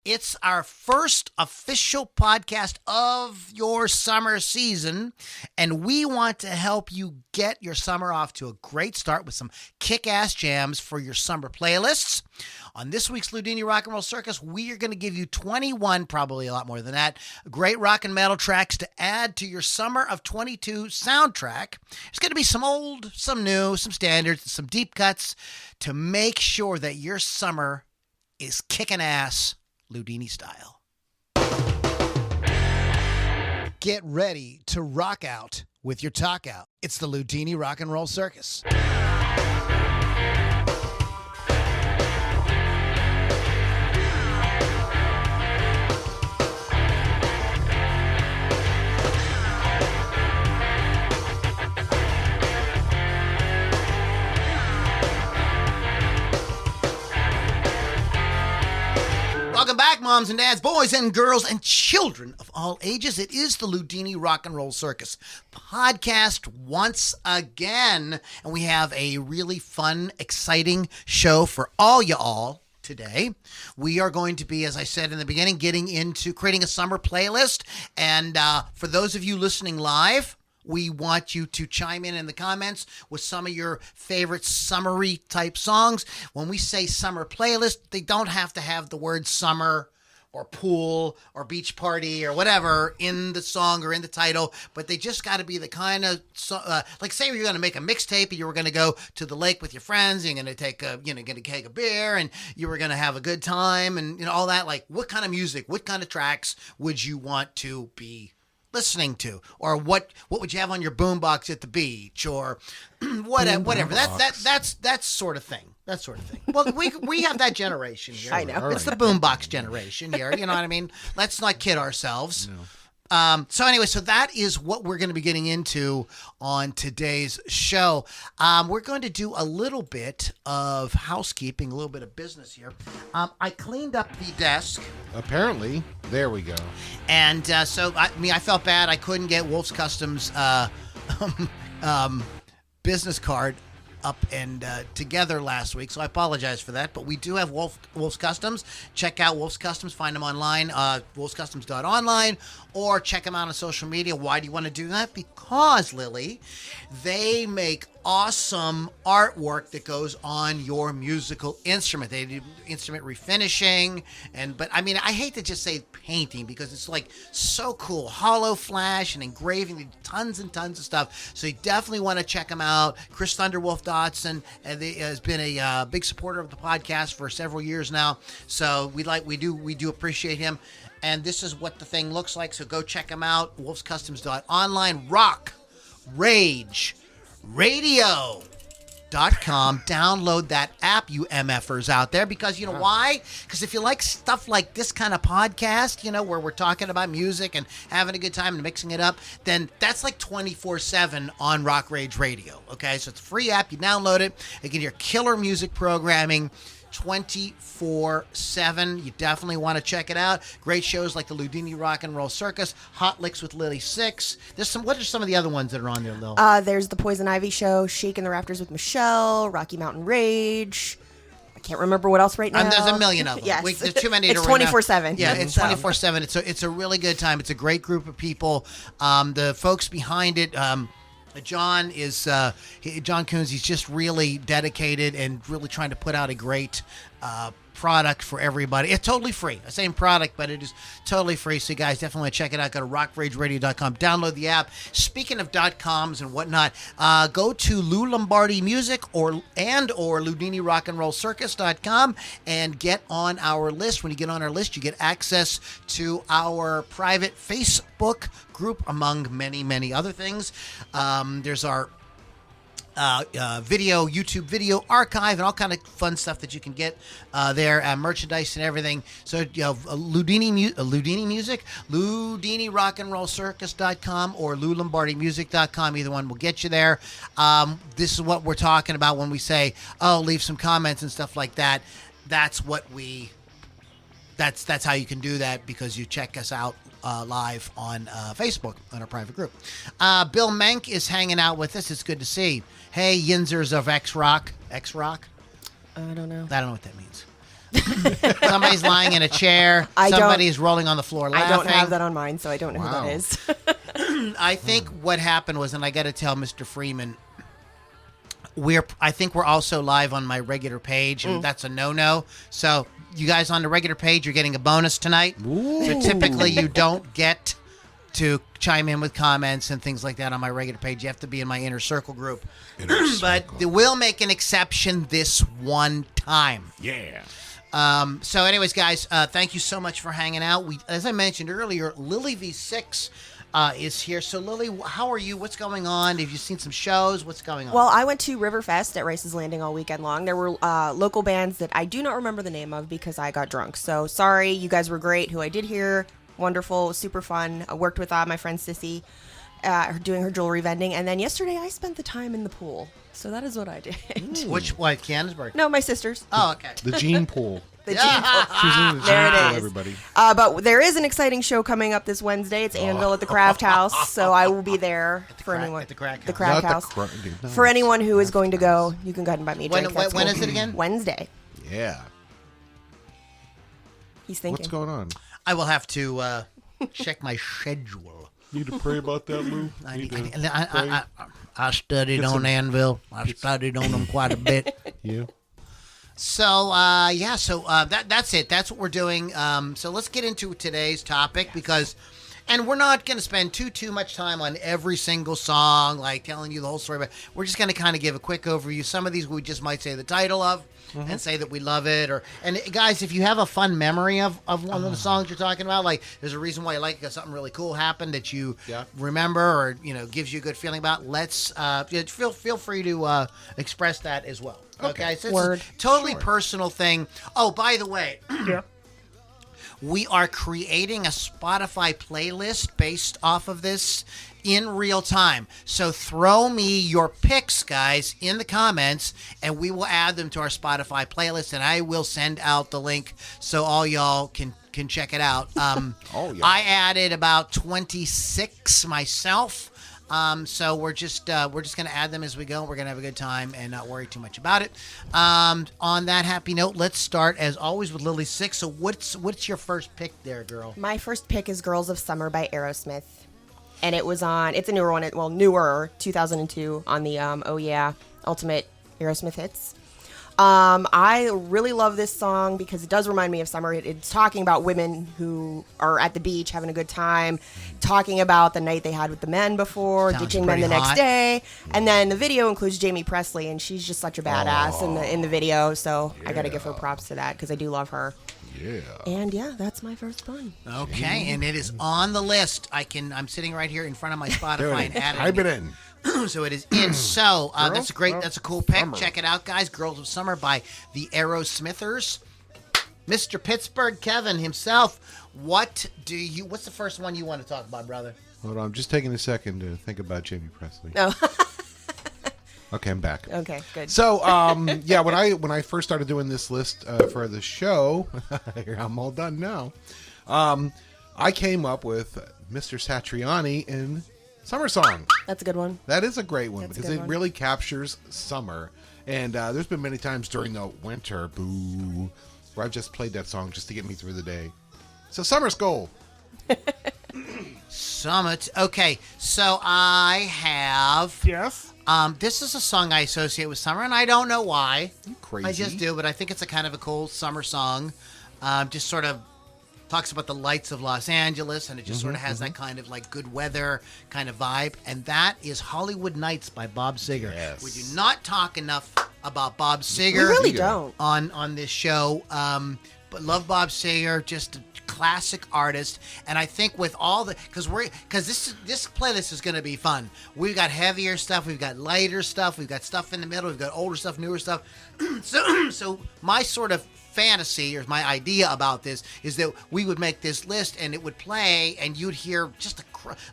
It's our first official podcast of your summer season, and we want to help you get your summer off to a great start with some kick-ass jams for your summer playlists. On this week's Loudini Rock Roll Circus, we are going to give you 21, probably a lot more than that, great rock and metal tracks to add to your Summer of 22 soundtrack. There's going to be some old, some new, some standards, some deep cuts to make sure that your summer is kicking ass Loudini style. Get ready to rock out with your talk out. It's the Loudini Rock and Roll Circus. Welcome back, moms and dads, boys and girls, and children of all ages. It is the Loudini Rock and Roll Circus podcast once again, and we have a really fun, exciting show for all y'all today. We are going to be, as I said in the beginning, getting into creating a summer playlist, and for those of you listening live, we want you to chime in the comments with some of your favorite summery type songs. When we say summer playlist, they don't have to have the word summer or pool or beach party or whatever in the song or in the title, but they just got to be the kind of, like say you're going to make a mixtape and you were going to go to the lake with your friends, you're going to take a, going to take a beer and you were going to have a good time and all that. Like what kind of music, what kind of tracks would you want to be listening to, or what would you have on your boombox at the beach, or whatever. That's sort of thing. That sort of thing. Well, we have that generation here. I know. It's the boombox generation here. You know what I mean? Let's not kid ourselves. No. So anyway, so that is what we're going to be getting into on today's show. We're going to do a little bit of housekeeping, a little bit of business here. I cleaned up the desk. Apparently, there we go. And so, I felt bad. I couldn't get Wolf's Customs business card up and together last week, so I apologize for that. But we do have Wolf's Customs. Check out Wolf's Customs. Find them online, wolfscustoms.online, or check them out on social media. Why do you want to do that? Because, Lily, they make awesome artwork that goes on your musical instrument. They do instrument refinishing, but I hate to just say painting because it's like so cool. Hollow flash and engraving, tons and tons of stuff. So you definitely want to check them out. Chris Thunderwolf Dotson has been a big supporter of the podcast for several years now. So we do appreciate him. And this is what the thing looks like. So go check them out. wolfscustoms.online. Rock, Rage, Radio.com. Download that app, you MFers out there, because you know why? Because if you like stuff like this kind of podcast, where we're talking about music and having a good time and mixing it up, then that's like 24/7 on Rock Rage Radio. Okay, so it's a free app. You download it. You can hear killer music programming 24/7. You definitely want to check it out. Great shows like the Loudini Rock and Roll Circus, Hot Licks with Lily 6. What are some of the other ones that are on there, Lil? There's the Poison Ivy Show, Shaking the Rafters with Michelle, Rocky Mountain Rage. I can't remember what else right now. There's a million of them. Yes. There's too many to It's remember. 24/7. Yeah, it's 24/7. It's a really good time. It's a great group of people. The folks behind it, John Coons, he's just really dedicated and really trying to put out a great product for everybody. It's totally free. The same product, but it is totally free. So you guys definitely want to check it out. Go to rockrageradio.com. Download the app. Speaking of .coms and whatnot, go to Lou Lombardi Music or Loudini Rock and Roll Circus.com and get on our list. When you get on our list, you get access to our private Facebook group, among many, many other things. There's our YouTube video archive and all kind of fun stuff that you can get there, merchandise and everything. So Loudini Music, Loudini Rock and Roll Circus.com or LouLombardiMusic.com. Either one will get you there. This is what we're talking about when we say, leave some comments and stuff like that. That's how you can do that, because you check us out live on Facebook on our private group. Bill Menk is hanging out with us. It's good to see. Hey, Yinzers of X-Rock. X-Rock? I don't know. I don't know what that means. Somebody's lying in a chair. Somebody's rolling on the floor laughing. I don't have that on mine, so I don't know Wow. who that is. I think what happened was, and I got to tell Mr. Freeman, I think we're also live on my regular page, and that's a no-no. So you guys on the regular page, you're getting a bonus tonight. Ooh. So typically you don't get to chime in with comments and things like that on my regular page. You have to be in my inner circle group. But we'll make an exception this one time. Yeah. So anyways, guys, thank you so much for hanging out. As I mentioned earlier, Lily V6 is here. So Lily, how are you? What's going on? Have you seen some shows? What's going on? Well, I went to Riverfest at Rice's Landing all weekend long. There were local bands that I do not remember the name of because I got drunk. So sorry, you guys were great. Who I did hear, wonderful, super fun. I worked with my friend Sissy, doing her jewelry vending. And then yesterday I spent the time in the pool. So that is what I did. Which one? Canonsburg? No, my sister's. Oh, okay. The Gene Pool. The Gene Pool. She's in the There Gene it Pool, is. everybody. But there is an exciting show coming up this Wednesday. It's Anvil at the Craft House, so I will be there for anyone. At the Crack House. The Craft Not House. the For anyone who is going to go, you can go ahead and buy me a When- drink. That's when cool. is it again? Wednesday. Yeah. He's thinking. What's going on? I will have to check my schedule. Need to pray about that, Lou? I studied on Anvil. I studied on them quite a bit. Yeah. So, that's it. That's what we're doing. So let's get into today's topic and we're not going to spend too much time on every single song, like telling you the whole story, but we're just going to kind of give a quick overview. Some of these we just might say the title of and say that we love it. And guys, if you have a fun memory of one of the songs you're talking about, like there's a reason why you like it because something really cool happened that you remember or, gives you a good feeling about, let's feel free to express that as well. Okay, so it's a totally personal thing. Oh, by the way, we are creating a Spotify playlist based off of this in real time. So throw me your picks, guys, in the comments, and we will add them to our Spotify playlist, and I will send out the link so all y'all can check it out. I added about 26 myself. So we're just going to add them as we go. We're going to have a good time and not worry too much about it. On that happy note, let's start as always with Lily 6. So what's your first pick there, girl? My first pick is Girls of Summer by Aerosmith. And it's a newer one, newer, 2002 on the Oh Yeah Ultimate Aerosmith Hits. I really love this song because it does remind me of summer. It's talking about women who are at the beach having a good time, talking about the night they had with the men before, Sounds ditching men the pretty next hot. day. And then the video includes Jamie Presley, and she's just such a badass in the video. So I got to give her props to that because I do love her. Yeah. And yeah, that's my first one. Okay, and it is on the list. I'm sitting right here in front of my Spotify and adding Type it in. So it is in. So that's a cool pick. Summer. Check it out, guys. Girls of Summer by the Aerosmithers. Mr. Pittsburgh Kevin himself. What's the first one you want to talk about, brother? Hold on. I'm just taking a second to think about Jamie Presley. Oh. Okay, I'm back. Okay, good. So, when I first started doing this list for the show, I'm all done now. I came up with Mr. Satriani in Summer Song. That's a good one. That is a great one That's a because good it one. really captures summer. And there's been many times during the winter, where I've just played that song just to get me through the day. So, Summer's goal. Summit. Okay, so I have. Yes. This is a song I associate with summer, and I don't know why. You crazy. I just do, but I think it's a kind of a cool summer song. Just sort of talks about the lights of Los Angeles, and it just sort of has that kind of like good weather kind of vibe. And that is Hollywood Nights by Bob Seger. Yes. We do not talk enough about Bob Seger We really don't. on this show. But love Bob Seger, just a classic artist. And I think with all the because this playlist is going to be fun. We've got heavier stuff, we've got lighter stuff, we've got stuff in the middle, we've got older stuff, newer stuff. So my sort of fantasy or my idea about this is that we would make this list and it would play and you'd hear just a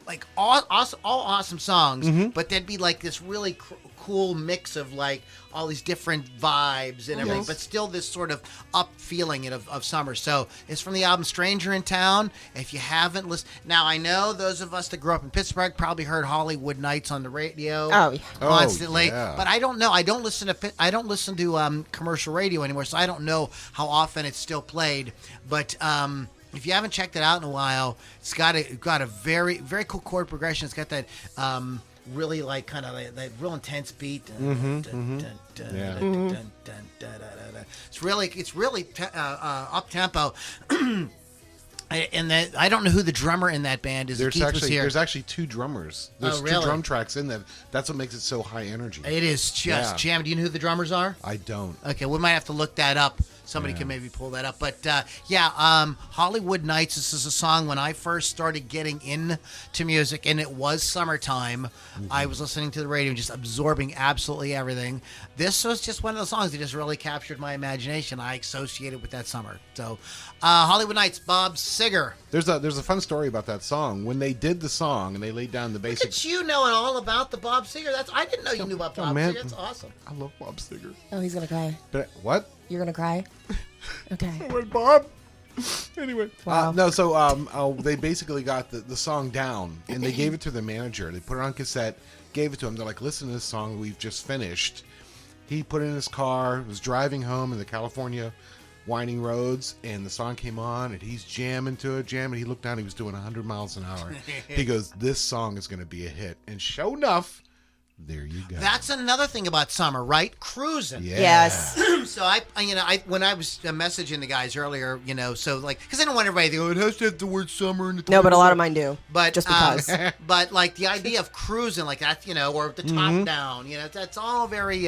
like all awesome songs, but there'd be like this really cool mix of like all these different vibes and everything, but still this sort of up feeling of summer. So it's from the album Stranger in Town. If you haven't listened, now I know those of us that grew up in Pittsburgh probably heard Hollywood Nights on the radio constantly, but I don't know. I don't listen to commercial radio anymore, so I don't know how often it's still played. But if you haven't checked it out in a while, it's got a very, very cool chord progression. It's got that really like kind of that real intense beat. It's really up tempo. And I don't know who the drummer in that band is. There's actually two drummers. There's really? two drum tracks in that. That's what makes it so high energy. It is just jam. Do you know who the drummers are? I don't. Okay, we might have to look that up. Somebody can maybe pull that up. But Hollywood Nights, this is a song when I first started getting into music, and it was summertime. I was listening to the radio and just absorbing absolutely everything. This was just one of those songs that just really captured my imagination. I associated with that summer. So Hollywood Nights, Bob Seger. There's a fun story about that song. When they did the song and they laid down the basic... Look at you knowing all about the Bob Seger. I didn't know you knew about Bob Seger. That's awesome. I love Bob Seger. Oh, he's gonna cry. But what? You're gonna cry? Okay. Wait, Bob. Anyway. Wow. They basically got the song down, and they gave it to the manager. They put it on cassette, gave it to him. They're like, listen to this song we've just finished. He put it in his car, was driving home in the California winding roads, and the song came on, and he's jamming to it, He looked down, he was doing 100 miles an hour. He goes, this song is going to be a hit. And sure enough, there you go. That's another thing about summer, right? Cruising. Yeah. Yes. So when I was messaging the guys earlier, so like, because I don't want everybody to go, it has to have the word summer in the No, but a lot of mine do. But just because. But like the idea of cruising like that, or the top down, that's all very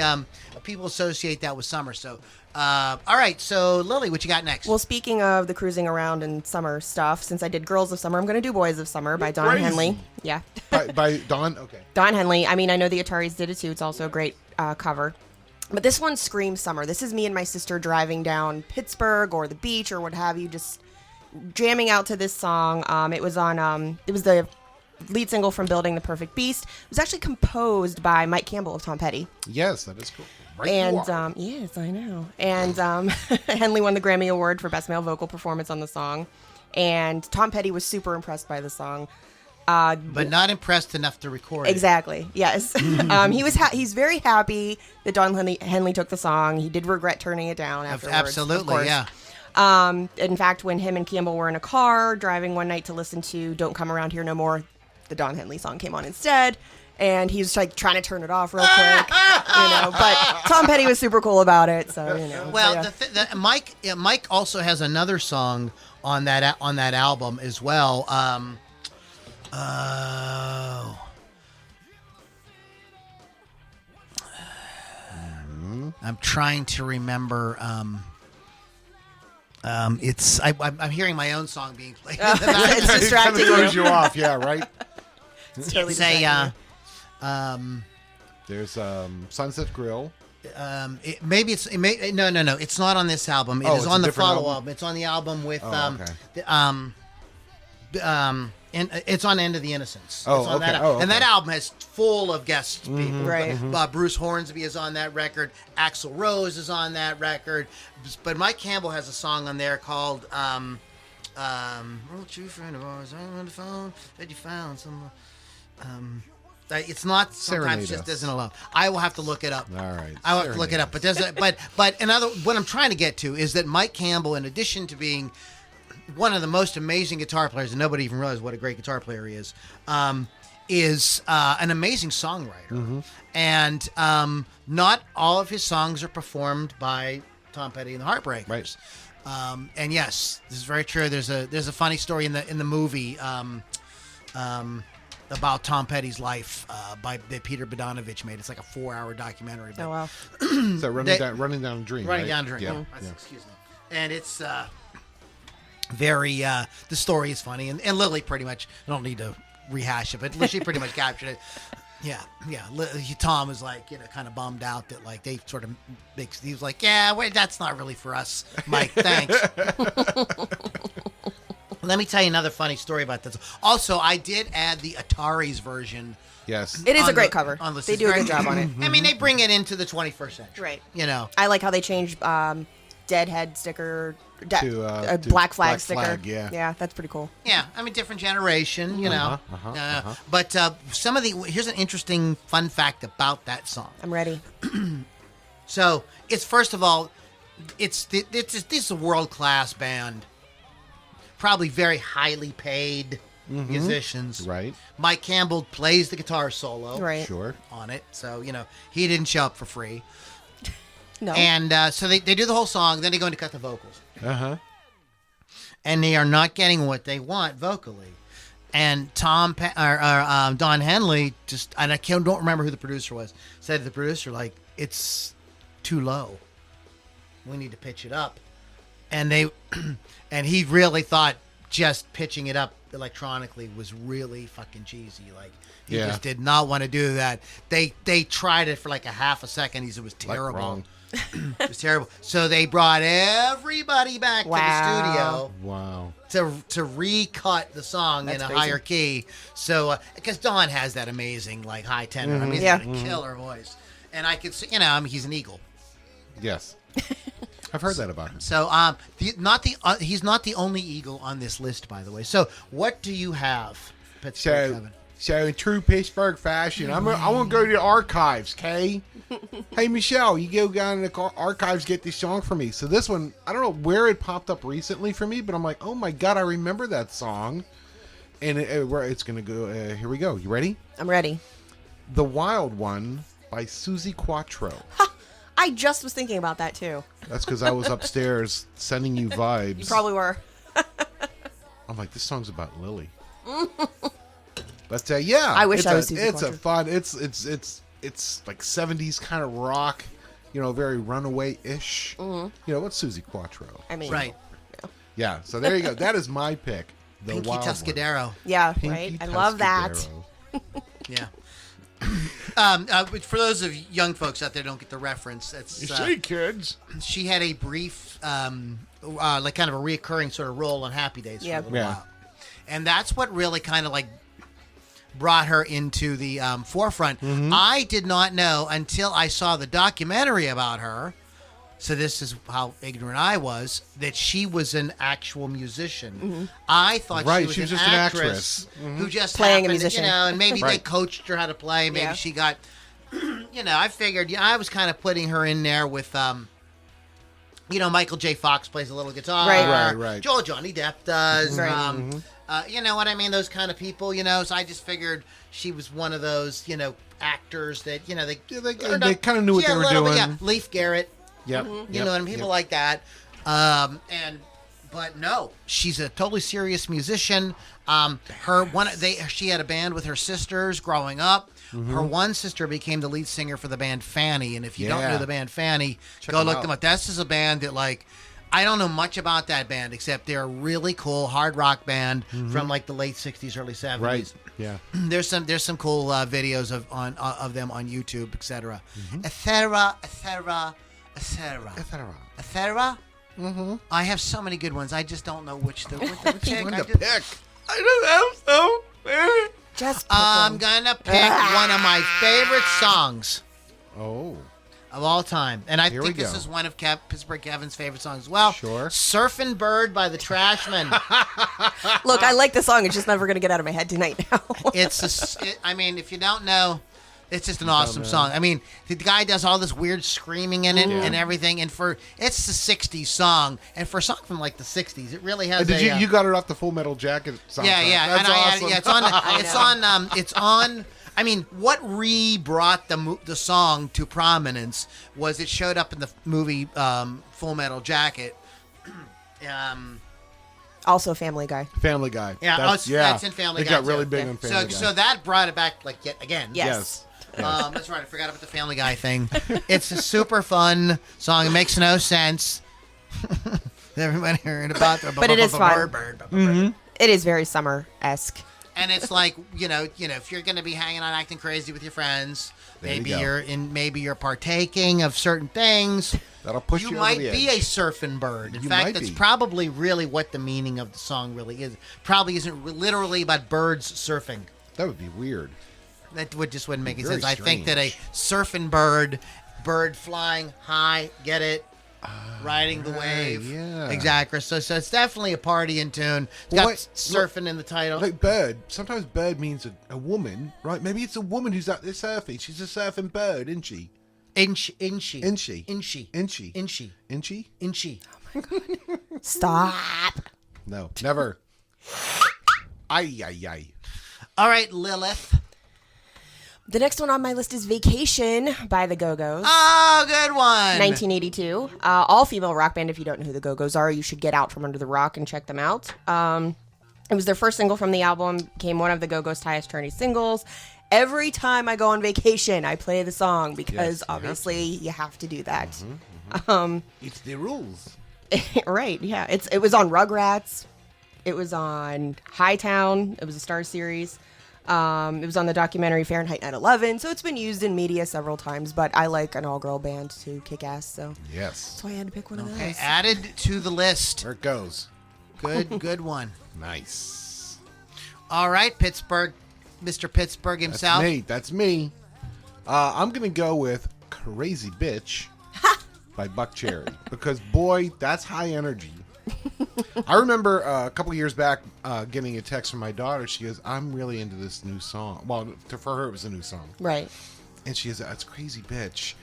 people associate that with summer. So all right, so Lily, what you got next? Well, speaking of the cruising around and summer stuff, since I did Girls of Summer, I'm going to do Boys of Summer by Don Henley. Yeah. by Don? Okay. Don Henley. I mean, I know the Ataris did it too. It's also a great cover. But this one screams summer. This is me and my sister driving down Pittsburgh or the beach or what have you, just jamming out to this song. It was the lead single from Building the Perfect Beast. It was actually composed by Mike Campbell of Tom Petty. Yes, that is cool. Yes, I know. And Henley won the Grammy Award for Best Male Vocal Performance on the song. And Tom Petty was super impressed by the song. But not impressed enough to record it. Exactly, yes. He's very happy that Don Henley took the song. He did regret turning it down afterwards. Absolutely, yeah. In fact, when him and Campbell were in a car driving one night to listen to Don't Come Around Here No More, the Don Henley song came on instead. And he's like trying to turn it off real quick, But Tom Petty was super cool about it, so Well, so, yeah. Mike also has another song on that album as well. I'm trying to remember. I'm hearing my own song being played. It's distracting. It throws you off, yeah, right. It's totally distracting. There's Sunset Grill. No. It's not on this album. It is on the follow album. It's on the album with and it's on End of the Innocence. Oh, it's on okay. That, and that album is full of guest people. Right. Bruce Hornsby is on that record. Axl Rose is on that record. But Mike Campbell has a song on there called "True Friend of Ours on the phone that you found some." It's not sometimes just isn't alone. I will have to look it up. All right. I will have to look it up. But what I'm trying to get to is that Mike Campbell, in addition to being one of the most amazing guitar players, and nobody even realizes what a great guitar player he is an amazing songwriter. And not all of his songs are performed by Tom Petty and the Heartbreakers. Right. And yes, this is very true. There's a funny story in the movie about Tom Petty's life that Peter Bogdanovich made. It's like a 4-hour documentary. Oh, wow. So running down a dream. Running right? Down a Dream. Yeah. Excuse me. And it's very the story is funny, and Lily pretty much, I don't need to rehash it, but she pretty much captured it. Yeah. Tom was like, kind of bummed out that like they sort of he was like, yeah, wait, that's not really for us, Mike. Thanks. Let me tell you another funny story about this. Also, I did add the Atari's version. Yes. It is on a great the- cover. on the- They do a good job on it. I mean, they bring it into the 21st century. Right. You know. I like how they changed Deadhead sticker To Black Flag Black sticker. Flag, yeah. Yeah, that's pretty cool. Yeah, I mean, different generation, you know. uh-huh. But some of the here's an interesting fun fact about that song. I'm ready. So it's first of all, this is a world class band, probably very highly paid musicians. Right. Mike Campbell plays the guitar solo Right. Sure. on it, so he didn't show up for free. No. And so they do the whole song, then they go in to cut the vocals. Uh-huh. And they are not getting what they want vocally. And Don Henley and I don't remember who the producer was, said to the producer, like, it's too low. We need to pitch it up. And and he really thought just pitching it up electronically was really fucking cheesy. Like, he Yeah. just did not want to do that. They tried it for like a half a second. He said it was terrible. wrong. It was terrible. So they brought everybody back to the studio Wow. to recut the song That's in a crazy. higher key. So because Don has that amazing like high tenor, I mean, he's Yeah. got a killer voice, and I could see, I mean, he's an eagle. Yes. I've heard that about him. So he's not the only eagle on this list, by the way. So what do you have, Pittsburgh Kevin? So in true Pittsburgh fashion, I want to go to the archives, okay? Hey, Michelle, you go down in the archives, get this song for me. So this one, I don't know where it popped up recently for me, but I'm like, oh my God, I remember that song. And it's going to go, here we go. You ready? I'm ready. The Wild One by Susie Quattro. I just was thinking about that too. That's because I was upstairs sending you vibes. You probably were. I'm like, this song's about Lily. But yeah, I wish it's I was Susie It's a Quattro. fun. It's like 70s kind of rock, very Runaway-ish. What's Susie Quattro? I mean, Right, Yeah, so there you go. That is my pick. The Pinky Wild One. Tuscadero. Yeah, Pinky right. I love that. Tuscadero. Yeah. For those of young folks out there who don't get the reference, it's kids. she had a brief, like kind of a reoccurring sort of role on Happy Days for a little Yeah. while, and that's what really kind of like brought her into the forefront. I did not know until I saw the documentary about her. So this is how ignorant I was, that she was an actual musician. I thought Right, she was just an an actress actress. who just Playing a happened, musician. and maybe they Right. coached her how to play. Maybe Yeah. she got, I figured, I was kind of putting her in there with, Michael J. Fox plays a little guitar. Right. Johnny Depp does. Right. You know what I mean? Those kind of people, So I just figured she was one of those, actors that, they kind of knew what they were doing. Yeah, Leif Garrett. Yep. You know, and people like that. But no, she's a totally serious musician. She had a band with her sisters growing up. Her one sister became the lead singer for the band Fanny, and if you don't Yeah. know the band Fanny, Check go them look out. them up. This is a band that I don't know much about that band except they're a really cool hard rock band from like the late '60s, early '70s. Right. Yeah. There's some cool videos of them on YouTube, etc. Etc. I have so many good ones. I just don't know which to pick. One I to just- pick. I don't have so many. Just pick I'm one. gonna pick one of my favorite songs Oh. of all time, and I Here think we this go. is one of Pittsburgh Kevin's favorite songs as well. Sure. "Surfin' Bird" by the Trashmen. Look, I like the song. It's just never going to get out of my head tonight now. If you don't know, it's just an awesome song. I mean, the guy does all this weird screaming in it and everything, and it's the '60s song, and for a song from like the '60s, it really has. Did you got it off the Full Metal Jacket soundtrack? Yeah. That's And awesome. it's on. I mean, what brought the song to prominence was it showed up in the movie Full Metal Jacket. Also, Family Guy. Family Guy. Yeah, that's in Family Guy, It got really too. big on Family Guy. So that brought it back yet again. Yes. That's right. I forgot about the Family Guy thing. It's a super fun song. It makes no sense. Everybody heard about the But it is fun. bird. It is very summer-esque. And it's like, if you're going to be hanging out acting crazy with your friends, There you maybe go. maybe you're partaking of certain things. That'll push you, You over might the be a edge. surfing bird. In You fact, might that's be. probably really what the meaning of the song really is. Probably isn't literally about birds surfing. That would be weird. That wouldn't make any Very sense. I think that a strange. surfing bird flying high, get it? Riding the wave. yeah. Exactly. So it's definitely a party in tune. It's Well, got wait, surfing in the title. Like bird. Sometimes bird means a woman, right? Maybe it's a woman who's out there surfing. She's a surfing bird, isn't she? Inchy. Stop. No, never. Ay. All right, Lilith. The next one on my list is Vacation by the Go-Go's. Oh, good one. 1982. All-female rock band. If you don't know who the Go-Go's are, you should get out from under the rock and check them out. It was their first single from the album, became one of the Go-Go's highest charting singles. Every time I go on vacation, I play the song because obviously you have to do that. It's the rules. Right, yeah. It was on Rugrats. It was on Hightown. It was a Star series. It was on the documentary Fahrenheit 9/11, so it's been used in media several times, but I like an all-girl band to kick ass, so Yes. that's why I had to pick one of Okay, those. added to the list. There it goes. Good one. Nice. All right, Pittsburgh, Mr. Pittsburgh himself. That's me. I'm going to go with Crazy Bitch by Buck Cherry because, boy, that's high energy. I remember a couple years back getting a text from my daughter. She goes, I'm really into this new song. Well, for her, it was a new song. Right. And she goes, it's Crazy Bitch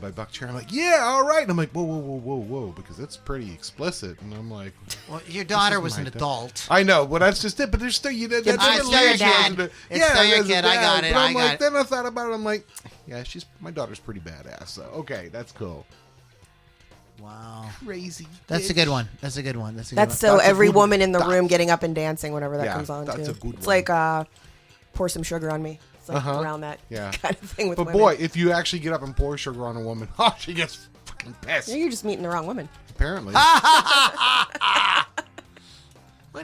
by Buck Cherry. I'm like, yeah, all right. And I'm like, whoa, because it's pretty explicit. And I'm like, Well, your daughter This is was my an dad. adult. I know, but that's just it. But there's still that's It's a still your leash, dad. isn't it? It's still your there's a kid. I got dad. it. But I I'm got like, it. then I thought about it. I'm like, yeah, my daughter's pretty badass. So okay, that's cool. Wow. Crazy. That's a bitch. good one. That's a good one. That's one. so That's a every good woman in the one. room getting up and dancing whenever that Yeah, comes on, that's too. a good It's one. like, pour some sugar on me. It's like around that Yeah. kind of thing with But women. boy, if you actually get up and pour sugar on a woman, oh, she gets fucking pissed. Yeah, you're just meeting the wrong woman. Apparently. What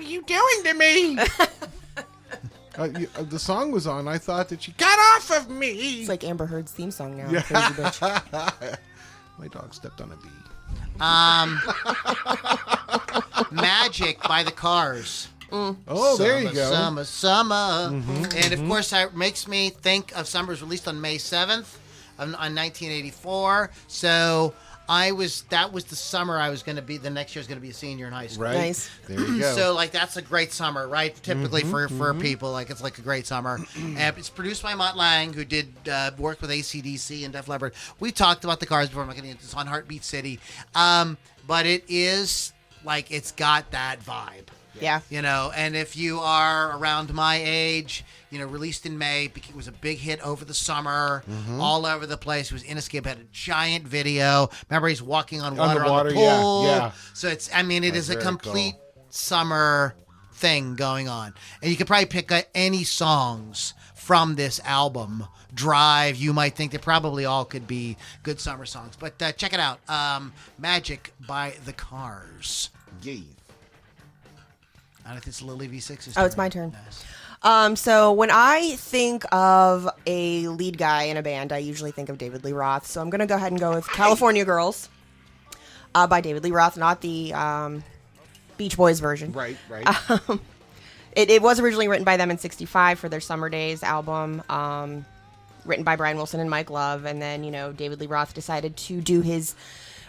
are you doing to me? The song was on. I thought that she got off of me. It's like Amber Heard's theme song now. Yeah. Crazy bitch. My dog stepped on a bee. Magic by the Cars. Oh, there you go. Summer. And of course, that makes me think of Summer was released on May 7th on 1984. So that was the summer I was going to be, the next year I was going to be a senior in high school. Right. Nice. There you go. So, like, that's a great summer, right? Typically for people, like, it's like a great summer. And it's produced by Mutt Lange, who did work with AC/DC and Def Leppard. We talked about the Cars before. I'm not getting into this on Heartbeat City. But it is, like, it's got that vibe. Yeah. You know, and if you are around my age, you know, released in May, it was a big hit over the summer, all over the place. It was inescapable. Had a giant video. Remember, he's walking on water on water, the yeah, pool. yeah. So it That's is a very complete cool. summer thing going on. And you could probably pick any songs from this album. Drive, you might think they probably all could be good summer songs. But check it out. Magic by the Cars. Yay. I think it's Lily V6's Oh, it's my turn. Yes. So when I think of a lead guy in a band, I usually think of David Lee Roth. So I'm going to go ahead and go with California Girls by David Lee Roth, not the Beach Boys version. Right. It was originally written by them in '65 for their Summer Days album, written by Brian Wilson and Mike Love. And then, David Lee Roth decided to do his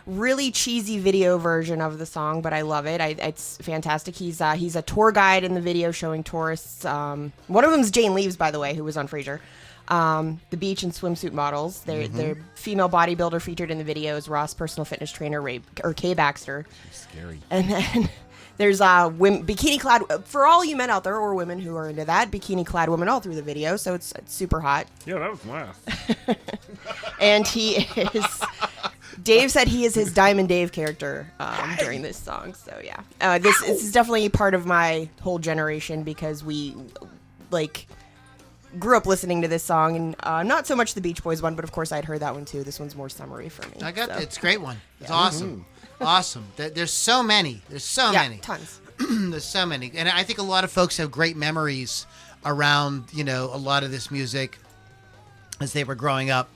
really cheesy video version of the song, but I love it. It's fantastic. He's a tour guide in the video showing tourists. One of them is Jane Leeves, by the way, who was on Frasier. The beach and swimsuit models. Their female bodybuilder featured in the video is Ross' personal fitness trainer, Kay Baxter. Scary. And then there's bikini-clad, for all you men out there or women who are into that, bikini-clad women all through the video, so it's super hot. Yeah, that was last. And he is... Dave said he is his Diamond Dave character during this song, so yeah. This is definitely part of my whole generation because we, grew up listening to this song, and not so much the Beach Boys one, but of course I'd heard that one too. This one's more summery for me. I got so. it's a great one. It's awesome. Awesome. There's so many. There's so Yeah, many. tons. There's so many. And I think a lot of folks have great memories around, a lot of this music as they were growing up.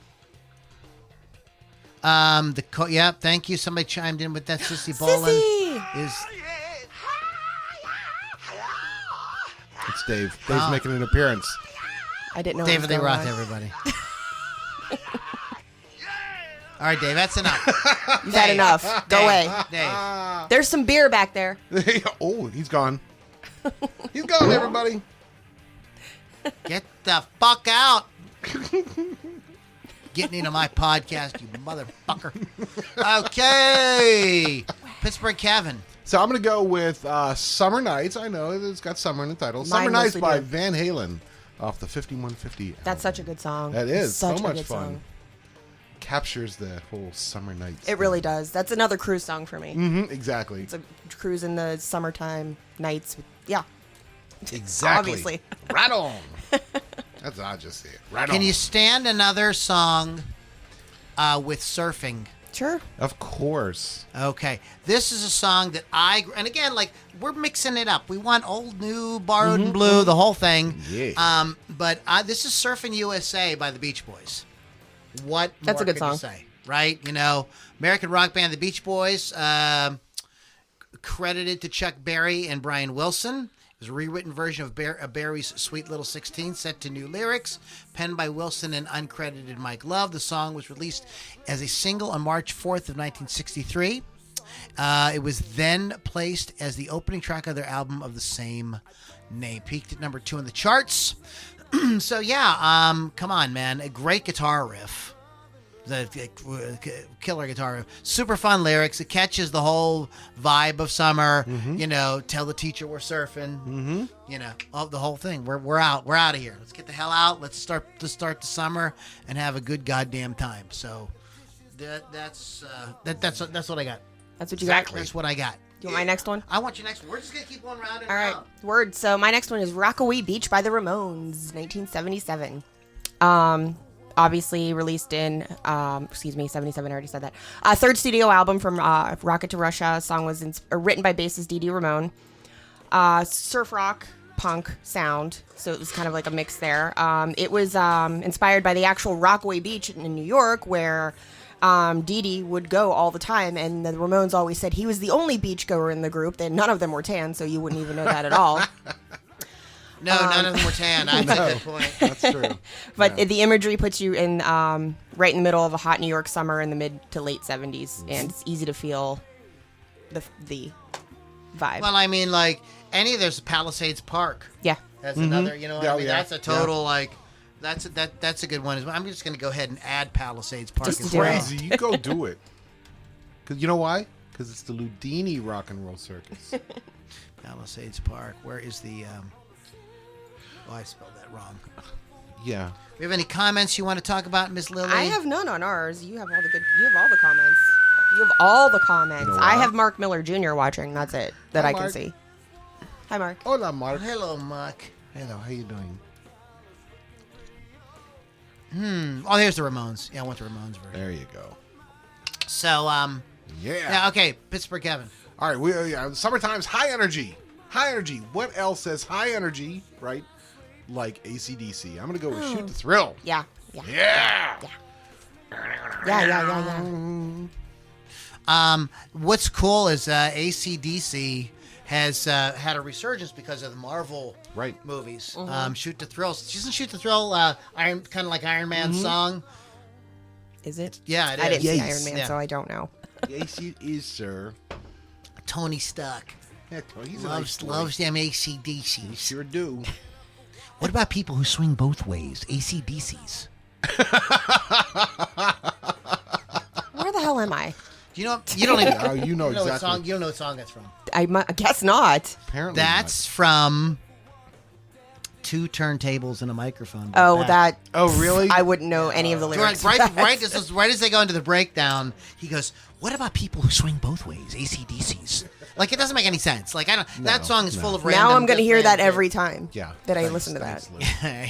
Yeah, thank you. Somebody chimed in with that. Sissy Bolin Sissy! is. It's Dave. Dave's making an appearance. I didn't know. David Lee what was Roth, going on. everybody. All right, Dave, that's enough. You've had enough. Go Dave, away. Dave. There's some beer back there. Oh, he's gone. He's gone, everybody. Get the fuck out. Getting into my podcast, you motherfucker. Okay. Pittsburgh Kevin. So I'm going to go with Summer Nights. I know it's got summer in the title. Mine Summer Nights mostly by do. Van Halen off the 5150. That's such a good song. That is It's such so a much good fun. song. Captures the whole summer nights. It really does. That's another cruise song for me. Exactly. It's a cruise in the summertime nights. Yeah, Exactly. obviously. Right on. That's what I just said. Right on. Can you stand another song with surfing? Sure. Of course. Okay. This is a song that and again, like, we're mixing it up. We want old, new, borrowed, and blue, the whole thing. Yeah. But this is Surfing USA by the Beach Boys. What That's more a good could you song. say, right? You know, American rock band The Beach Boys, credited to Chuck Berry and Brian Wilson. It was a rewritten version of Berry's Sweet Little 16, set to new lyrics, penned by Wilson and uncredited Mike Love. The song was released as a single on March 4th of 1963. It was then placed as the opening track of their album of the same name. Peaked at number 2 in the charts. So yeah, come on, man. A great guitar riff. The killer guitar riff. Super fun lyrics. It catches the whole vibe of summer. You know, tell the teacher we're surfing. You know, the whole thing. We're out. We're out of here. Let's get the hell out. Let's start the summer and have a good goddamn time. So that's what I got. That's what you got. That's what I got. Do you want my next one? I want your next one. We're just gonna keep going round and All right. round. Word. So my next one is Rockaway Beach by the Ramones, 1977. Obviously released in, 77. I already said that. Third studio album from Rocket to Russia. Song was written by bassist Dee Ramone. Surf rock, punk sound. So it was kind of like a mix there. It was inspired by the actual Rockaway Beach in New York, where Dee Dee would go all the time, and the Ramones always said he was the only beachgoer in the group. And none of them were tan, so you wouldn't even know that at all. No, none of them were tan. That's a good point. That's true. But the imagery puts you in right in the middle of a hot New York summer in the mid to late 70s, and it's easy to feel the vibe. Well, I mean, like, there's Palisades Park. Yeah. That's another, you know what I mean? Yeah. That's a total, like, that's a good one as well. I'm just going to go ahead and add Palisades Park Just as do well. it. Crazy. You go do it. Because you know why? Because it's the Loudini Rock and Roll Circus. Palisades Park. Where is the, oh, I spelled that wrong. Yeah. We have any comments you want to talk about, Miss Lily? I have none on ours. You have all the comments. You have all the comments. You know I what? have Mark Miller Jr. watching. That's it that Hi, I can Mark. see. Hi, Mark. Hola, Mark. Hello, Muck. Hello, how you doing? Oh, there's the Ramones. Yeah, I want the Ramones version. There you go. So, Yeah. okay, Pittsburgh Kevin. All right. Summertime's high energy. High energy. What else says high energy, right? Like AC/DC. I'm going to go with Shoot the Thrill. Yeah. Yeah. What's cool is AC/DC has had a resurgence because of the Marvel movies. Shoot the Thrill. Isn't Shoot the Thrill kind of like Iron Man's song? Is it? Yeah, it is. I didn't see Yes. Iron Man, Yeah. so I don't know. Yes, it is, sir. Tony Stark Yeah, he's a nice boy. loves them He AC/DCs. sure do. What about people who swing both ways? AC/DCs. Where the hell am I? You know? You don't even. Oh, you know what exactly. song? You don't know what song that's from. I guess not. Apparently That's from Two Turntables and a Microphone. Oh, Back. that. not. Oh, really? I wouldn't know any of the lyrics. Right as they go into the breakdown, he goes, "What about people who swing both ways? AC/DCs." Like, it doesn't make any sense. Like, I don't. that song is full of random. Now I'm going to hear that random- every time Yeah. that I Thanks, listen to that. thanks, Liz. I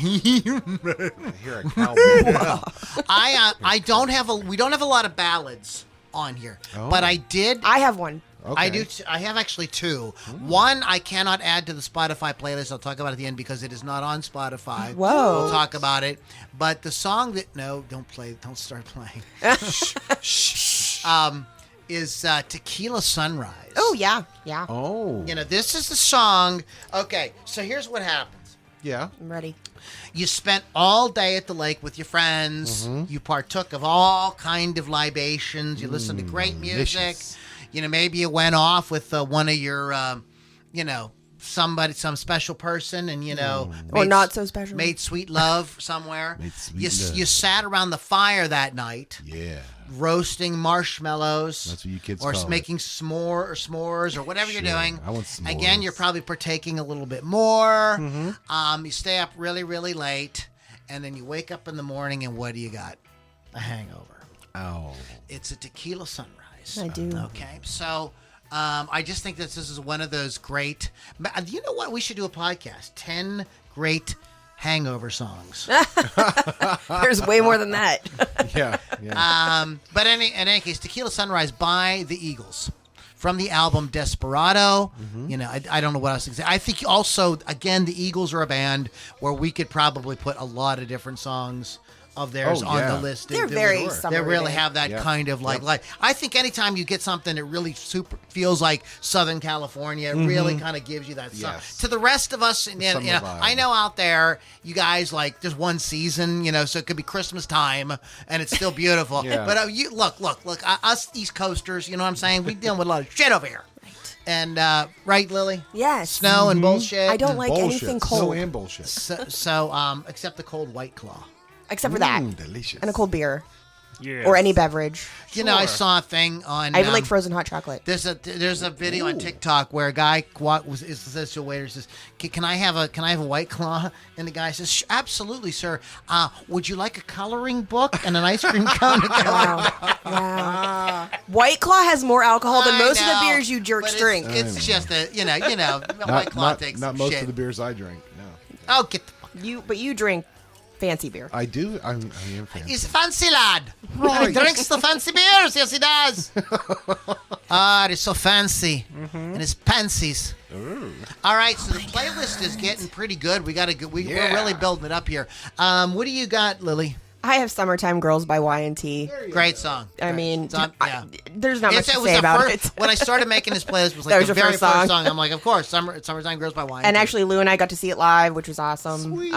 hear a cowboy. I don't have we don't have a lot of ballads on here, Oh. but I did. I have one. Okay. I do. I have actually two. One I cannot add to the Spotify playlist. I'll talk about it at the end because it is not on Spotify. Whoa. We'll talk about it. But the song that don't play. Don't start playing. Is Tequila Sunrise. Oh yeah, yeah. Oh. This is the song. Okay, so here's what happens. Yeah. I'm ready. You spent all day at the lake with your friends. You partook of all kind of libations. You listened to great music. delicious. Maybe you went off with one of your, some special person, and Or not so special. made sweet love somewhere. Made sweet you love. you sat around the fire that night. Yeah. Roasting marshmallows. That's what you kids or call it. making s'mores or whatever you're Sure. doing. I want s'mores. Again, you're probably partaking a little bit more. You stay up really, really late, and then you wake up in the morning, and what do you got? A hangover. Oh. It's a tequila sunrise. I do. Okay, so I just think that this is one of those great. You know what? We should do a podcast. 10 great hangover songs. There's way more than that. Yeah. Yeah. But in any case, Tequila Sunrise by the Eagles from the album Desperado. I don't know what else to say. I think also, again, the Eagles are a band where we could probably put a lot of different songs of theirs Oh, on yeah. the list. They're very They summery. really have that Yeah. kind of like I think anytime you get something that really super feels like Southern California, it really kind of gives you that stuff. Yes. To the rest of us, and summer vibe. I know out there, you guys like just one season, so it could be Christmas time and it's still beautiful. Yeah. But you look, us East Coasters, you know what I'm saying? We dealing with a lot of shit over here. And right, Lily? Yes. Snow and bullshit. I don't like Bullshit. anything Snow cold and bullshit. So except the cold White Claw. except for that Delicious. and a cold beer Yeah. or any beverage. I saw a thing on. I even like frozen hot chocolate. There's a video on TikTok where a guy says to a waiter, says, "Can I have a White Claw?" And the guy says, "Absolutely, sir. Would you like a coloring book and an ice cream cone?" Wow. White Claw has more alcohol than I most of the know, beers you jerks but drink. It's just that White Claw takes not some most shit. of the beers I drink. No. Oh, get the fuck. But you drink fancy beer. I do. I am fancy. He's a fancy lad. Right. He drinks the fancy beers. Yes, he does. They're so fancy. And his pansies. All right, so the playlist is getting pretty good. We're really building it up here. What do you got, Lily? I have Summertime Girls by Y&T. Great song. I mean, yeah. there's not much to It was say the about first, it. when I started making this playlist, it was That like was the your very first first song. song. I'm like, of course, Summertime Girls by Y&T. And actually, Lou and I got to see it live, which was awesome. Sweet.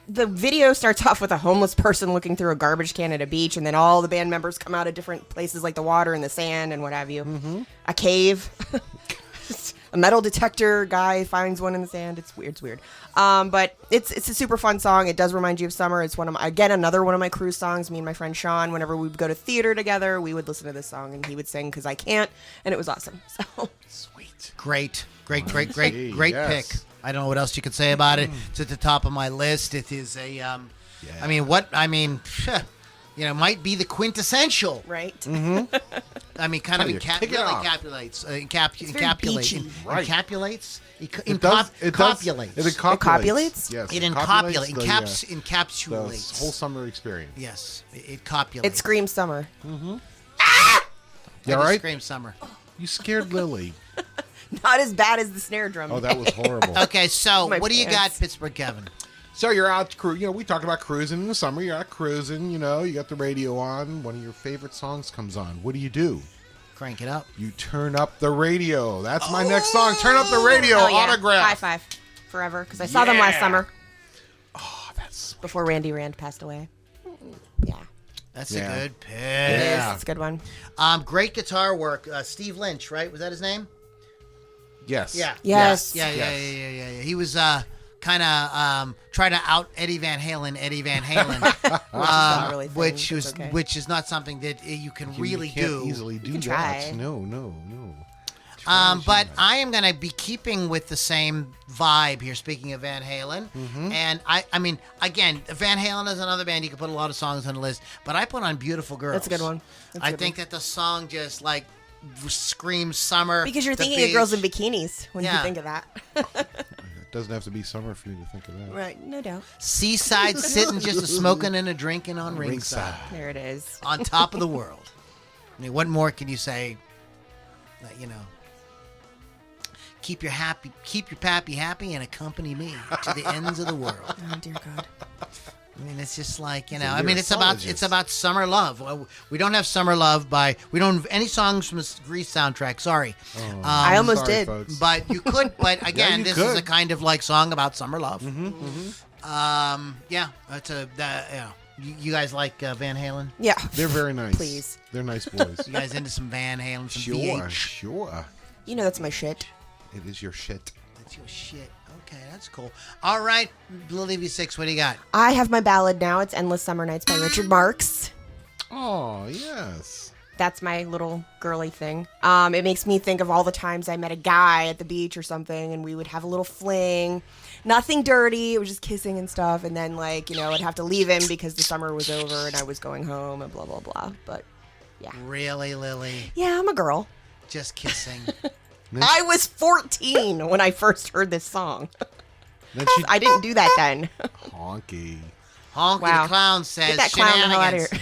The video starts off with a homeless person looking through a garbage can at a beach, and then all the band members come out of different places like the water and the sand and what have you. Mm-hmm. A cave. A metal detector guy finds one in the sand. It's weird. But it's a super fun song. It does remind you of summer. It's another one of my cruise songs. Me and my friend Sean, whenever we would go to theater together, we would listen to this song, and he would sing because I can't, and it was awesome. So Sweet. Great Yes. pick. I don't know what else you could say about it. It's at the top of my list. It is a, might be the quintessential. right. I mean, kind of Tell you, kick it really off. encapsulates, very encapsulates, beachy. Right. encapsulates, It does. It copulates. copulates. Yes. It copulates encapsulates the whole summer experience. Yes, it copulates. It screams summer. You I all right? Scream summer. You scared Lily. Not as bad as the snare drum. Oh, that was horrible. Okay, so My what do you got, pants. Pittsburgh Kevin? So you're out we talked about cruising in the summer. You're out cruising, you got the radio on. One of your favorite songs comes on. What do? Crank it up. You turn up the radio. That's my next song. Turn up the radio. Oh, yeah. Autograph. High five. Forever. Because I saw them last Yeah. summer Oh, that's before Randy Rand passed away. Yeah. That's Yeah. a good pick. It Yeah. is. It's a good one. Great guitar work. Steve Lynch, right? Was that his name? yes. Yeah. Yes. Yeah. He was kind of trying to out Eddie Van Halen, not really a thing, which but was okay. which is not something that you can really you can't do. easily do can that. try. No. But I am going to be keeping with the same vibe here. Speaking of Van Halen, and I mean, again, Van Halen is another band you can put a lot of songs on the list. But I put on "Beautiful Girls." That's a good one. That's a I good think that the song just like screams summer Because you're the thinking of girls in beach. bikinis when Yeah. you think of that. It doesn't have to be summer for you to think of that. Right. No doubt. Seaside, sitting just a smoking and a drinking on ringside. There it is. On top of the world. I mean, what more can you say you know, keep your pappy happy and accompany me to the ends of the world. Oh dear God. I mean, it's just like, you know, a I mean, it's about summer love. Well, we don't have summer love we don't have any songs from the Grease soundtrack. Sorry. I almost Sorry, did. folks. But you could, but again, you this could. is a kind of like song about summer love. Yeah, it's you guys like Van Halen? Yeah. They're very nice. Please. They're nice boys. You guys into some Van Halen? Some Sure, VH? sure. You know that's my shit. It is your shit. That's your shit. Okay, that's cool. All right, Lily V6, what do you got? I have my ballad now. It's Endless Summer Nights by Richard Marx. Oh, yes. That's my little girly thing. It makes me think of all the times I met a guy at the beach or something, and we would have a little fling. Nothing dirty. It was just kissing and stuff. And then, like, you know, I'd have to leave him because the summer was over and I was going home and blah, blah, blah. But, yeah. Really, Lily? Yeah, I'm a girl. Just kissing. I was 14 when I first heard this song. Then she I didn't do that then. honky. Honky Wow. the Clown says Get that clown the hell out of shenanigans. here.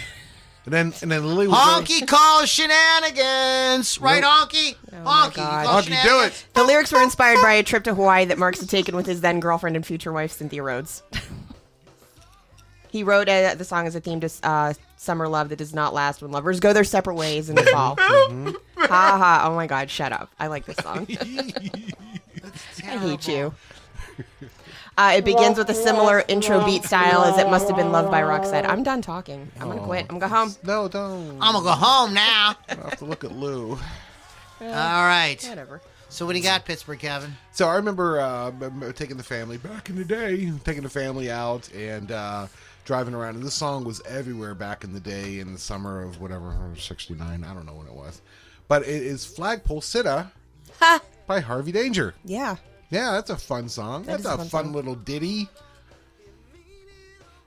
And then Lily was Honky calls shenanigans. Right, Honky? my Honky, God. you call Honky, do shenanigans? it. The lyrics were inspired by a trip to Hawaii that Marx had taken with his then girlfriend and future wife, Cynthia Rhodes. He wrote the song as a theme to summer love that does not last when lovers go their separate ways in the fall. Ha ha. Oh my God, shut up. I like this song. I hate you. It begins with a similar intro beat style as It Must Have Been Loved by Roxette. I'm done talking. I'm going to quit. I'm going to go home. No, don't. I'm going to go home now. I have to look at Lou. All right. Whatever. So what do you got, Pittsburgh Kevin? So I remember taking the family back in the day, taking the family out and driving around. And this song was everywhere back in the day in the summer of whatever, 69. I don't know when it was. But it is Flagpole Sitta by Harvey Danger. Yeah. Yeah, that's a fun song. That That's is a a fun fun song. little ditty.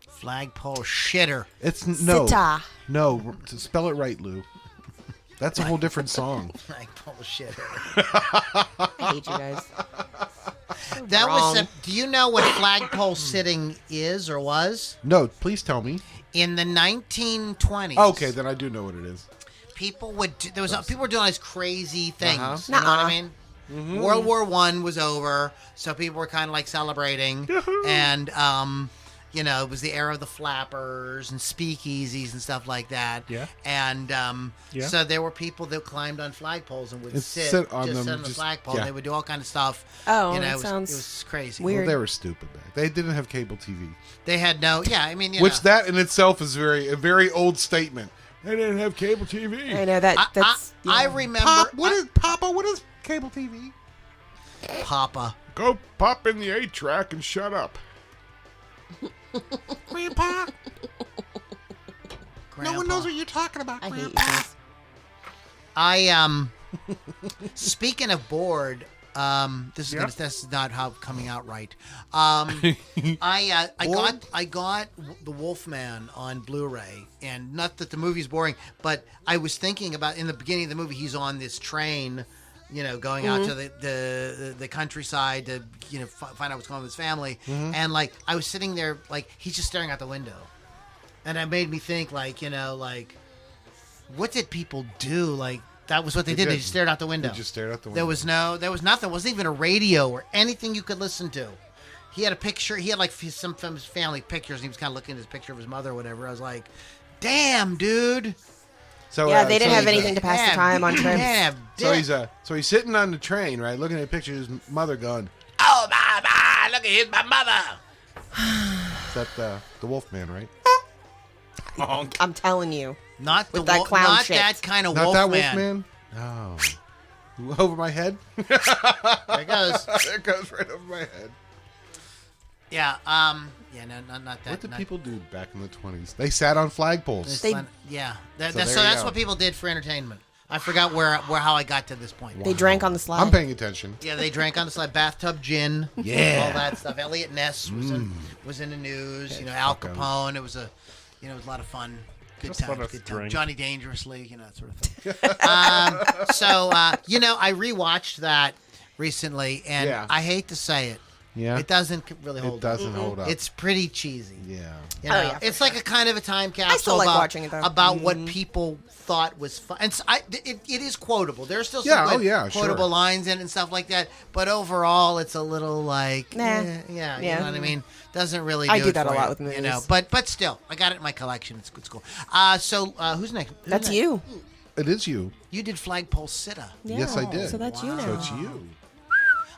Flagpole shitter. It's no, Sitta. no. To spell it right, Lou. That's a whole different song. Flagpole shitter. I hate you guys. That Wrong. was. Do you know what flagpole sitting is or was? No, please tell me. In the 1920s. Okay, then I do know what it is. People would. People were doing all these crazy things. Uh-huh. You know what I Nuh-uh. mean? World War I was over, so people were kind of like celebrating, and you know, it was the era of the flappers and speakeasies and stuff like that. Yeah. And Yeah. so there were people that climbed on flagpoles and would And sit on them, on the just- flagpole. yeah. They would do all kind of stuff. Oh, you know, that it sounds was crazy. weird. Well, they were stupid back. They didn't have cable TV. They had no. Yeah, I mean, you Which know. that in itself is a very old statement. They didn't have cable TV. I know that's. I yeah. remember. Papa? What is cable TV? Papa. Go pop in the 8-track and shut up. Grandpa, Grandpa. what you're talking about. I hate you guys. I speaking of bored, this is not how coming out right. I got the Wolfman on Blu-ray, and not that the movie's boring, but I was thinking about in the beginning of the movie, he's on this train, you know, going out to the countryside to, you know, find out what's going on with his family, and like I was sitting there, like he's just staring out the window, and it made me think, like, you know, like what did people do? Like that was what they did. They just stared out the window. They just stared out the window. There was nothing. It wasn't even a radio or anything you could listen to. He had a picture. He had like some from his family pictures. And he was kind of looking at his picture of his mother or whatever. I was like, damn, dude. So, Yeah, they didn't have he's, anything to pass the time on trips. So he's sitting on the train, right, looking at a picture of his mother going, Oh, my, look at here's my mother. is that the Wolfman, right? I'm telling you. Not With the that clown not shit. that kind of Not Wolfman. that Wolfman? Oh. Over my head? There it goes. There it goes right over my head. Yeah. Yeah. No, not that. What did not, people do back in the 20s? They sat on flagpoles. They- yeah. So there you that's go. what people did for entertainment. I forgot how I got to this point. They drank on the slide. I'm paying attention. Yeah, they drank on the slide, bathtub gin, Yeah. all that stuff. Elliot Ness was in the news. You know, Al fuck 'em. Capone. It was a a lot of fun. Good Just let times, us good times. drink. Johnny Dangerously, you know, that sort of thing. So, you know, I rewatched that recently, and Yeah. I hate to say it, Yeah. It doesn't really hold It doesn't hold up. It's pretty cheesy. Yeah. You know? yeah, for It's like a kind of a time capsule still like about, watching it, though. about what people thought was fun. And it is quotable. There's still some Yeah, good quotable sure. lines in it and stuff like that. But overall, it's a little like, Nah. yeah, you Yeah. know what I mean? Doesn't really I do do it that a for lot you, with movies. You know? But still, I got it in my collection. It's cool. So who's next? Who's That's next? you. It is you. You did Flagpole Sitta. Yes, I did. So that's you So now. it's you.